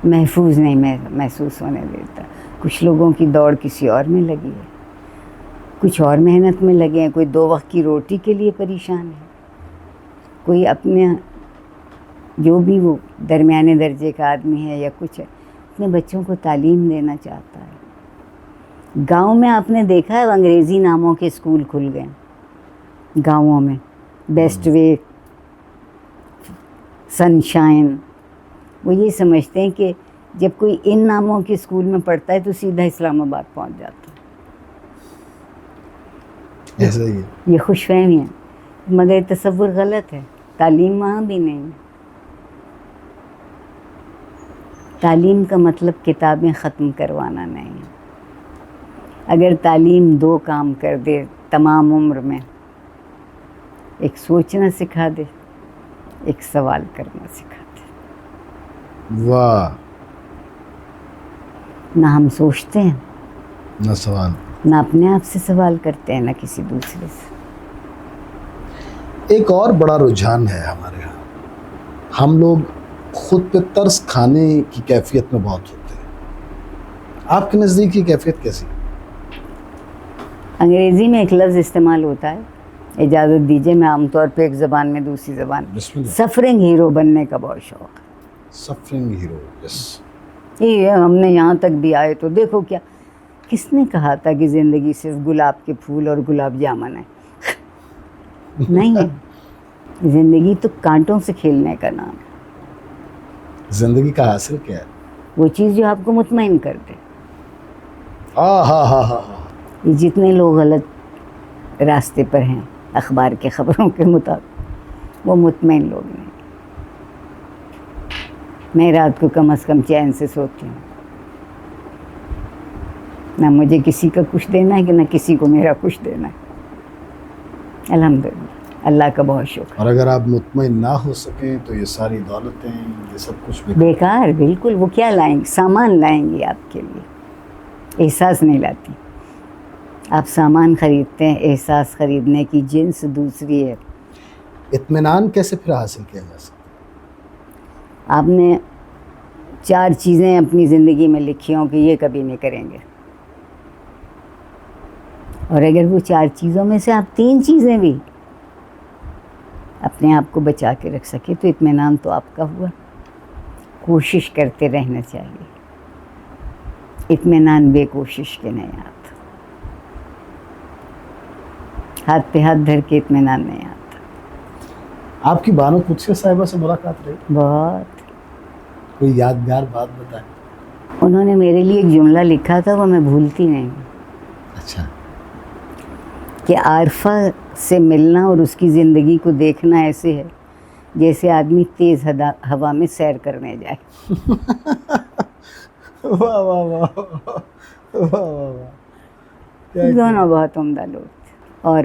[SPEAKER 1] محفوظ نہیں محسوس ہونے دیتا۔ کچھ لوگوں کی دوڑ کسی اور میں لگی ہے، کچھ اور محنت میں لگے ہیں، کوئی 2 وقت کی روٹی کے لیے پریشان ہے، کوئی اپنے جو بھی وہ درمیانے درجے کا آدمی ہے یا کچھ ہے، اپنے بچوں کو تعلیم دینا چاہتا ہے۔ گاؤں میں آپ نے دیکھا ہے انگریزی ناموں کے اسکول کھل گئے گاؤں میں، بیسٹ وے، سن شائن۔ وہ یہ سمجھتے ہیں کہ جب کوئی ان ناموں کے اسکول میں پڑھتا ہے تو سیدھا اسلام آباد پہنچ جاتا ہے۔
[SPEAKER 2] ایسا ہی ہے۔
[SPEAKER 1] یہ خوش فہمی ہے، مگر تصور غلط ہے، تعلیم وہاں بھی نہیں ہے۔ تعلیم کا مطلب کتابیں ختم کروانا نہیں ہے۔ اگر تعلیم 2 کام کر دے تمام عمر میں، ایک سوچنا سکھا دے، ایک سوال کرنا سکھا دے۔
[SPEAKER 2] واہ،
[SPEAKER 1] نہ ہم سوچتے ہیں،
[SPEAKER 2] نہ سوال،
[SPEAKER 1] نہ اپنے آپ سے سوال کرتے ہیں، نہ کسی دوسرے سے۔
[SPEAKER 2] ایک اور بڑا رجحان ہے ہمارے ہاں، ہم لوگ خود پہ ترس کھانے کی کیفیت میں بہت ہوتے ہیں۔ آپ کے نزدیک یہ کیفیت کیسی؟
[SPEAKER 1] انگریزی میں ایک لفظ استعمال ہوتا ہے، اجازت دیجیے میں عام طور پہ ایک زبان میں دوسری زبان،
[SPEAKER 2] بسم اللہ۔
[SPEAKER 1] سفرنگ ہیرو بننے کا بہت شوق ہے۔
[SPEAKER 2] سفرنگ ہیرو، یس۔
[SPEAKER 1] یہ ہم نے یہاں تک بھی آئے تو دیکھو کیا، کس نے کہا تھا کہ زندگی صرف گلاب کے پھول اور گلاب جامن ہے؟ نہیں ہے، زندگی تو کانٹوں سے کھیلنے کا نام ہے،
[SPEAKER 2] زندگی کا حاصل کیا ہے؟
[SPEAKER 1] وہ چیز جو آپ کو مطمئن کر دے۔
[SPEAKER 2] ہاں ہاں ہاں ہاں ہاں۔
[SPEAKER 1] یہ جتنے لوگ غلط راستے پر ہیں اخبار کے خبروں کے مطابق، وہ مطمئن لوگ نہیں۔ میں رات کو کم از کم چین سے سوتی ہوں، نہ مجھے کسی کا کچھ دینا ہے کہ نہ کسی کو میرا کچھ دینا ہے، الحمدللہ، اللہ کا بہت شکر۔
[SPEAKER 2] اور اگر آپ مطمئن نہ ہو سکیں تو یہ ساری دولتیں، یہ سب کچھ
[SPEAKER 1] بیکار، بالکل۔ وہ کیا لائیں گے؟ سامان لائیں گی آپ کے لیے، احساس نہیں لاتی۔ آپ سامان خریدتے ہیں، احساس خریدنے کی جنس دوسری ہے۔
[SPEAKER 2] اطمینان کیسے پھر حاصل کیا جا سکتا؟
[SPEAKER 1] آپ نے 4 چیزیں اپنی زندگی میں لکھی ہوں کہ یہ کبھی نہیں کریں گے، اور اگر وہ 4 چیزوں میں سے آپ 3 چیزیں بھی اپنے آپ کو بچا کے رکھ سکے تو اطمینان تو آپ کا ہوا۔ کوشش کرتے رہنا چاہیے، اطمینان بے کوشش کے نہیں آتا، ہاتھ پہ ہاتھ دھر کے اطمینان نہیں آتا۔
[SPEAKER 2] آپ کی بانو قدسیہ صاحبہ سے ملاقات رہی؟
[SPEAKER 1] بہت۔
[SPEAKER 2] کوئی یادگار بات بتائیں۔
[SPEAKER 1] انہوں نے میرے لیے ایک جملہ لکھا تھا، وہ میں بھولتی نہیں،
[SPEAKER 2] اچھا۔
[SPEAKER 1] کہ عارفہ سے ملنا اور اس کی زندگی کو دیکھنا ایسے ہے جیسے آدمی تیز ہوا میں سیر کرنے جائے۔
[SPEAKER 2] واہ واہ واہ واہ واہ۔
[SPEAKER 1] دونوں بہت عمدہ لوگ تھے، اور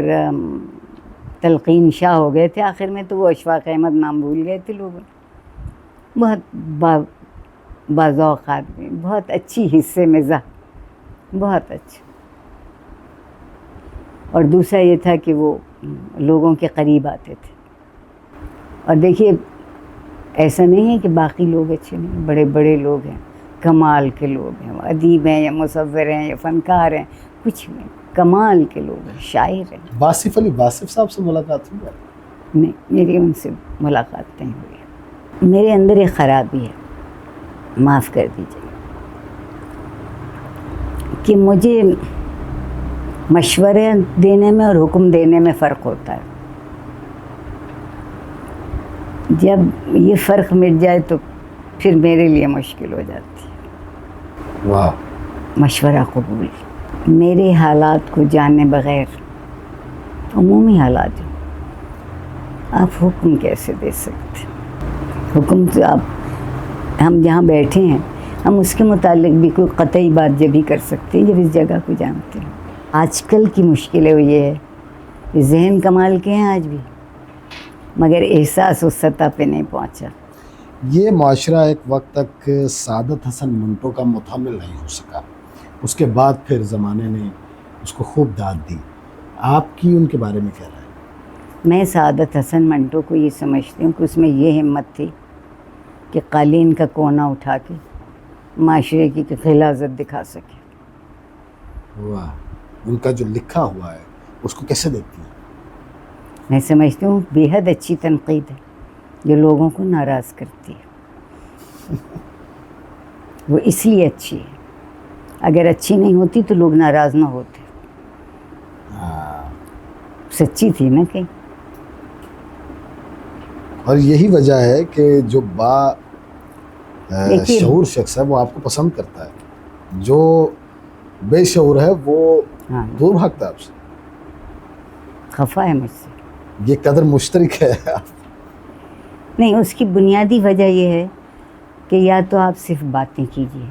[SPEAKER 1] تلقین شاہ ہو گئے تھے آخر میں، تو وہ اشفاق احمد نام بھول گئے تھے لوگوں۔ بہت باذوق آدمی، بہت اچھی حصے مزاح، بہت اچھا۔ اور دوسرا یہ تھا کہ وہ لوگوں کے قریب آتے تھے۔ اور دیکھیے، ایسا نہیں ہے کہ باقی لوگ اچھے نہیں، بڑے بڑے لوگ ہیں، کمال کے لوگ ہیں، ادیب ہیں یا مصور ہیں یا فنکار ہیں، کچھ نہیں، کمال کے لوگ ہیں، شاعر ہیں۔
[SPEAKER 2] واصف علی واصف صاحب سے ملاقات ہوئی ہے؟
[SPEAKER 1] نہیں، میری ان سے ملاقات نہیں ہوئی۔ میرے اندر ایک خرابی ہے، معاف کر دیجیے، کہ مجھے مشورے دینے میں اور حکم دینے میں فرق ہوتا ہے۔ جب یہ فرق مٹ جائے تو پھر میرے لیے مشکل ہو جاتی ہے۔
[SPEAKER 2] واہ۔
[SPEAKER 1] مشورہ قبول، میرے حالات کو جانے بغیر، عمومی حالات ہیں، آپ حکم کیسے دے سکتے؟ حکم تو ہم جہاں بیٹھے ہیں، ہم اس کے متعلق بھی کوئی قطعی بات جب ہی کر سکتے ہیں جب اس جگہ کو جانتے ہیں۔ آج کل کی مشکل ہے وہ یہ ہے کہ ذہن کمال کے ہیں آج بھی، مگر احساس اس سطح پہ نہیں پہنچا۔
[SPEAKER 2] یہ معاشرہ ایک وقت تک سعادت حسن منٹو کا متحمل نہیں ہو سکا، اس کے بعد پھر زمانے نے اس کو خوب داد دی۔ آپ کی ان کے بارے میں کیا رائے؟
[SPEAKER 1] میں سعادت حسن منٹو کو یہ سمجھتی ہوں کہ اس میں یہ ہمت تھی کہ قالین کا کونا اٹھا کے معاشرے کی غلاظت دکھا سکے۔
[SPEAKER 2] واہ۔ ان کا جو لکھا ہوا ہے اس کو کیسے دیکھتی ہیں؟
[SPEAKER 1] میں سمجھتی ہوں بے حد اچھی تنقید ہے جو لوگوں کو ناراض کرتی ہے۔ وہ اس لیے اچھی ہے، اگر اچھی نہیں ہوتی تو لوگ ناراض نہ ہوتے۔ سچی تھی نا کہیں۔
[SPEAKER 2] اور یہی وجہ ہے کہ جو شعور شخص ہے وہ آپ کو پسند کرتا ہے، جو بے شعور ہے وہ دور بھاگتا ہے آپ سے،
[SPEAKER 1] خفا ہے مجھ سے۔
[SPEAKER 2] یہ قدر مشترک ہے۔
[SPEAKER 1] نہیں، اس کی بنیادی وجہ یہ ہے کہ یا تو آپ صرف باتیں کیجئے،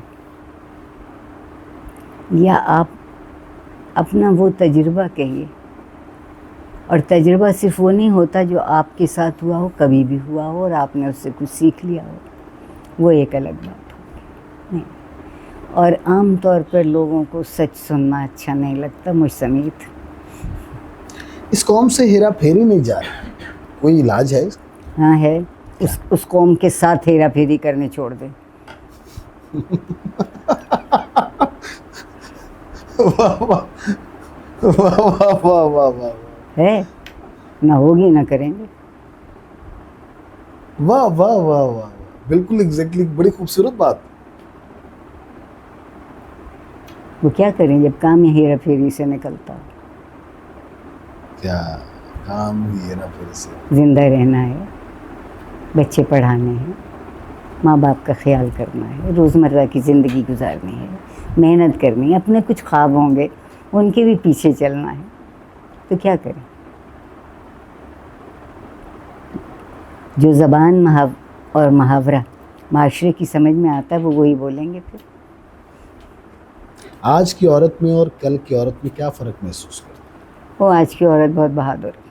[SPEAKER 1] یا آپ اپنا وہ تجربہ کہیے، اور تجربہ صرف وہ نہیں ہوتا جو آپ کے ساتھ ہوا ہو، کبھی بھی ہوا ہو اور آپ نے اس سے کچھ سیکھ لیا ہو، وہ ایک الگ بات ہوگی۔ نہیں، اور عام طور پر لوگوں کو سچ سننا اچھا نہیں لگتا، مجھ سمیت۔
[SPEAKER 2] اس قوم سے ہیرا پھیری نہیں جا رہی، کوئی علاج ہے اس کا؟
[SPEAKER 1] ہاں ہے، اس قوم کے ساتھ ہیرا پھیری کرنے چھوڑ دیں۔
[SPEAKER 2] واہ واہ واہ واہ واہ واہ واہ
[SPEAKER 1] ہے نہ ہوگی نہ کریں گے.
[SPEAKER 2] واہ واہ واہ واہ, بالکل ایگزیکٹلی, بڑی خوبصورت بات.
[SPEAKER 1] وہ کیا کریں جب کام ہی ہیرا پھیری سے نکلتا ہو.
[SPEAKER 2] کیا کام ہی نا پھر سے.
[SPEAKER 1] زندہ رہنا ہے, بچے پڑھانے ہیں, ماں باپ کا خیال کرنا ہے, روزمرہ کی زندگی گزارنی ہے, محنت کرنی ہے, اپنے کچھ خواب ہوں گے ان کے بھی پیچھے چلنا ہے. تو کیا کریں. جو زبان اور محاورہ معاشرے کی سمجھ میں آتا ہے وہ وہی بولیں گے. پھر
[SPEAKER 2] آج کی عورت میں اور کل کی عورت میں کیا فرق محسوس کرتے ہیں؟
[SPEAKER 1] وہ آج کی عورت بہت بہادر ہے.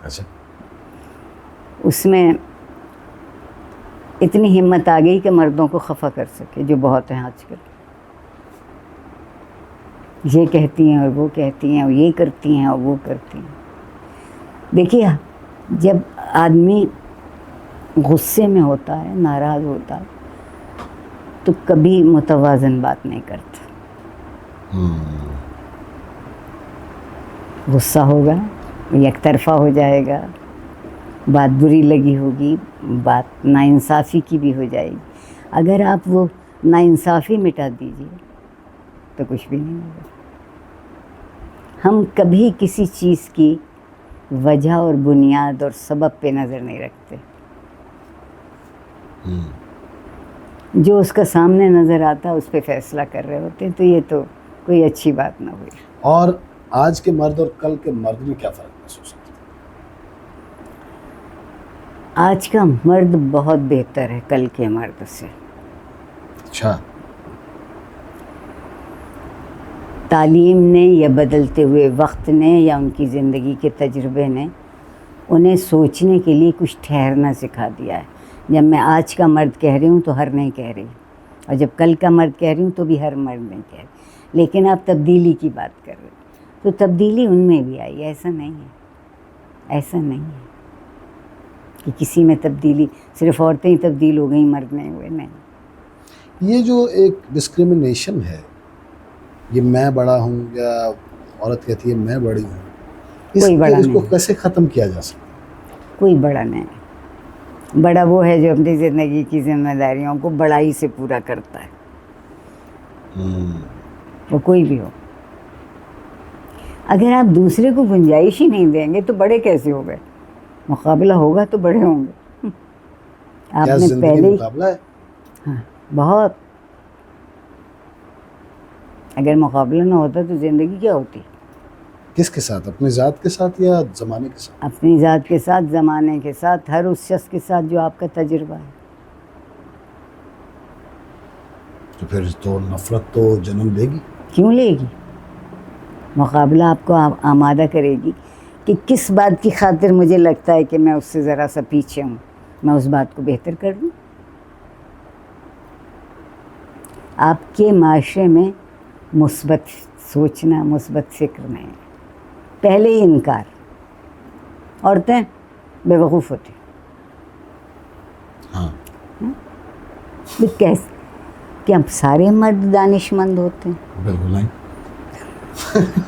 [SPEAKER 2] اچھا.
[SPEAKER 1] اس میں اتنی ہمت آ گئی کہ مردوں کو خفا کر سکے, جو بہت ہیں آج کل. یہ کہتی ہیں اور وہ کہتی ہیں, اور یہ کرتی ہیں اور وہ کرتی ہیں. دیکھیے جب آدمی غصے میں ہوتا ہے, ناراض ہوتا ہے, تو کبھی متوازن بات نہیں کرتا. غصہ ہوگا, یک طرفہ ہو جائے گا, بات بری لگی ہوگی, بات ناانصافی کی بھی ہو جائے گی. اگر آپ وہ ناانصافی مٹا دیجیے تو کچھ بھی نہیں ہوگا. ہم کبھی کسی چیز کی وجہ اور بنیاد اور سبب پہ نظر نہیں رکھتے. جو اس کا سامنے نظر آتا ہے اس پہ فیصلہ کر رہے ہوتے ہیں. تو یہ تو کوئی اچھی بات نہ ہوئی.
[SPEAKER 2] اور آج کے مرد اور کل کے مرد میں کیا فرق محسوس کرتے ہیں؟
[SPEAKER 1] آج کا مرد بہت بہتر ہے کل کے مرد سے.
[SPEAKER 2] اچھا.
[SPEAKER 1] تعلیم نے یا بدلتے ہوئے وقت نے یا ان کی زندگی کے تجربے نے انہیں سوچنے کے لیے کچھ ٹھہرنا سکھا دیا ہے. جب میں آج کا مرد کہہ رہی ہوں تو ہر نہیں کہہ رہی, اور جب کل کا مرد کہہ رہی ہوں تو بھی ہر مرد نہیں کہہ رہی. لیکن آپ تبدیلی کی بات کر رہے ہیں تو تبدیلی ان میں بھی آئی. ایسا نہیں ہے, ایسا نہیں ہے کہ کسی میں تبدیلی صرف عورتیں ہی تبدیل ہو گئیں, مرد نہیں ہوئے. نہیں.
[SPEAKER 2] یہ جو ایک ڈسکریمنیشن ہے, یہ میں بڑا ہوں یا عورت کہتی ہے میں بڑی ہوں, اس کو کیسے ختم کیا جا سکتا؟
[SPEAKER 1] کوئی بڑا نہیں. بڑا وہ ہے جو اپنی زندگی کی ذمہ داریوں کو بڑائی سے پورا کرتا ہے. وہ کوئی بھی ہو. اگر آپ دوسرے کو گنجائش ہی نہیں دیں گے تو بڑے کیسے ہو گئے؟ مقابلہ ہوگا تو بڑے ہوں گے. آپ نے پہلے
[SPEAKER 2] مقابلہ ہے.
[SPEAKER 1] ہاں بہت. اگر مقابلہ نہ ہوتا تو زندگی کیا ہوتی؟
[SPEAKER 2] کس کے ساتھ؟ اپنی ذات کے ساتھ یا زمانے کے ساتھ؟
[SPEAKER 1] اپنی ذات کے ساتھ, زمانے کے ساتھ, ہر اس شخص کے ساتھ جو آپ کا تجربہ ہے.
[SPEAKER 2] تو پھر تو نفرت تو جنم لے گی.
[SPEAKER 1] کیوں لے گی؟ مقابلہ آپ کو آمادہ کرے گی کہ کس بات کی خاطر مجھے لگتا ہے کہ میں اس سے ذرا سا پیچھے ہوں, میں اس بات کو بہتر کر دوں. آپ کے معاشرے میں مثبت سوچنا, مثبت فکر نہیں. پہلے ہی انکار. عورتیں بے وقوف ہوتی.
[SPEAKER 2] ہاں.
[SPEAKER 1] کیسے؟ کیا سارے مرد دانش مند ہوتے ہیں؟
[SPEAKER 2] بالکل نہیں.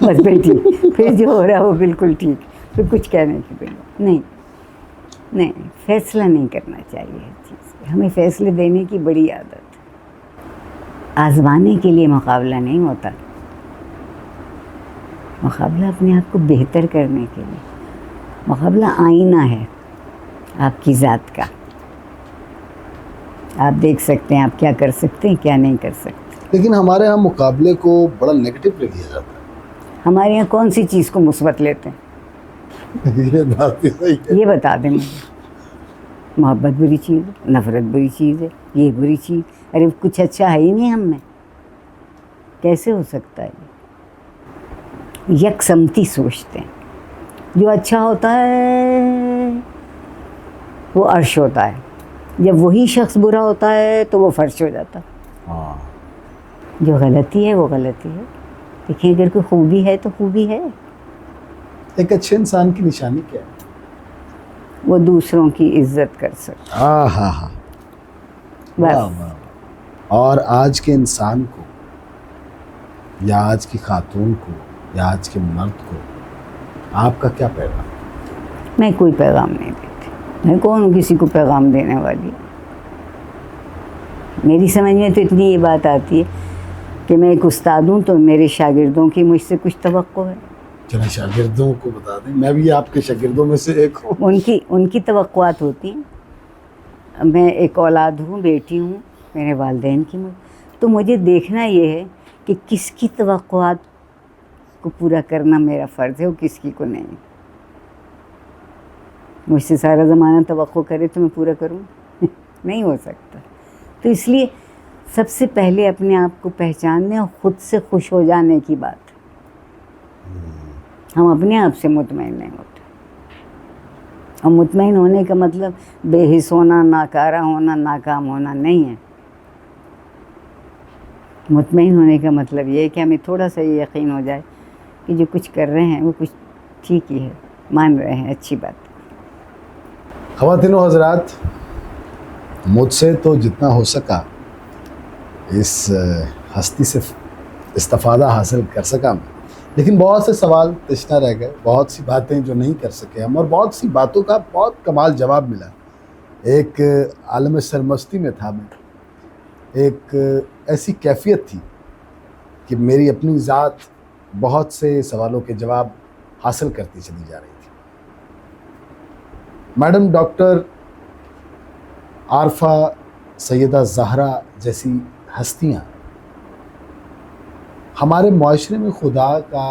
[SPEAKER 1] بس بیٹی پھر جو ہو رہا ہے وہ بالکل ٹھیک. پھر کچھ کہنے کی بالکل نہیں. نہیں, فیصلہ نہیں کرنا چاہیے ہر چیز پہ. ہمیں فیصلے دینے کی بڑی عادت ہے. آزمانے کے لیے مقابلہ نہیں ہوتا. مقابلہ اپنے آپ کو بہتر کرنے کے لیے. مقابلہ آئینہ ہے آپ کی ذات کا. آپ دیکھ سکتے ہیں آپ کیا کر سکتے ہیں, کیا نہیں کر سکتے.
[SPEAKER 2] لیکن ہمارے ہاں مقابلے کو بڑا نیگیٹو لے لیا جاتا ہے.
[SPEAKER 1] ہمارے یہاں کون سی چیز کو مثبت لیتے ہیں؟
[SPEAKER 2] یہ بات بھی صحیح ہے.
[SPEAKER 1] یہ بتا دیں مجھے. محبت بری چیز ہے, نفرت بری چیز ہے, یہ بری چیز. ارے کچھ اچھا ہے ہی نہیں ہم میں. کیسے ہو سکتا ہے یہ؟ یکسمتی سوچتے ہیں. جو اچھا ہوتا ہے وہ عرش ہوتا ہے, جب وہی شخص برا ہوتا ہے تو وہ فرش ہو جاتا ہے.
[SPEAKER 2] ہاں.
[SPEAKER 1] جو غلطی ہے وہ غلطی ہے. دیکھیں اگر کوئی خوبی ہے تو خوبی ہے.
[SPEAKER 2] ایک اچھے انسان کی نشانی کیا ہے؟
[SPEAKER 1] وہ دوسروں کی عزت کر سکتا.
[SPEAKER 2] ہاں ہاں ہاں.
[SPEAKER 1] بس.
[SPEAKER 2] اور آج کے انسان کو یا آج کی خاتون کو یا آج کے مرد کو آپ کا کیا پیغام؟
[SPEAKER 1] میں کوئی پیغام نہیں دیتی، میں کون ہوں کسی کو پیغام دینے والی؟ میری سمجھ میں تو اتنی یہ بات آتی ہے کہ میں ایک استاد ہوں تو میرے شاگردوں کی مجھ سے کچھ توقع ہے.
[SPEAKER 2] چلیں شاگردوں کو بتا دیں، میں بھی آپ کے شاگردوں میں سے ایک ہوں.
[SPEAKER 1] ان کی توقعات ہوتی ہیں. میں ایک اولاد ہوں، بیٹی ہوں میرے والدین کی، تو مجھے دیکھنا یہ ہے کہ کس کی توقعات کو پورا کرنا میرا فرض ہے اور کس کی کو نہیں. مجھ سے سارا زمانہ توقع کرے تو میں پورا کروں؟ نہیں ہو سکتا. تو اس لیے سب سے پہلے اپنے آپ کو پہچاننے اور خود سے خوش ہو جانے کی بات. ہم اپنے آپ سے مطمئن نہیں ہوتے، اور مطمئن ہونے کا مطلب بے حس ہونا، ناکارہ ہونا، ناکام ہونا نہیں ہے. مطمئن ہونے کا مطلب یہ ہے کہ ہمیں تھوڑا سا یہ یقین ہو جائے کہ جو کچھ کر رہے ہیں وہ کچھ ٹھیک ہی ہے، مان رہے ہیں، اچھی بات.
[SPEAKER 2] خواتین و حضرات، مجھ سے تو جتنا ہو سکا اس ہستی سے استفادہ حاصل کر سکا میں، لیکن بہت سے سوال تشنہ رہ گئے، بہت سی باتیں جو نہیں کر سکے ہم، اور بہت سی باتوں کا بہت کمال جواب ملا. ایک عالم سرمستی میں تھا میں، ایک ایسی کیفیت تھی کہ میری اپنی ذات بہت سے سوالوں کے جواب حاصل کرتی چلی جا رہی تھی. میڈم ڈاکٹر عارفہ سیدہ زہرا جیسی ہستیاں ہمارے معاشرے میں خدا کا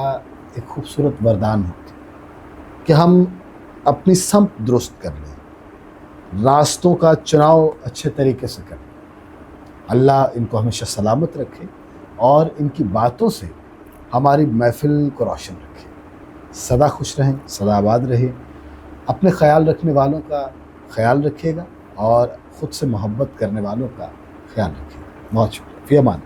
[SPEAKER 2] ایک خوبصورت وردان ہوتی کہ ہم اپنی سمت درست کر لیں، راستوں کا چناؤ اچھے طریقے سے کریں. اللہ ان کو ہمیشہ سلامت رکھے اور ان کی باتوں سے ہماری محفل کو روشن رکھے. سدا خوش رہیں، سدا آباد رہے. اپنے خیال رکھنے والوں کا خیال رکھیے گا اور خود سے محبت کرنے والوں کا خیال رکھیے گا. بہت شکریہ. فی امان.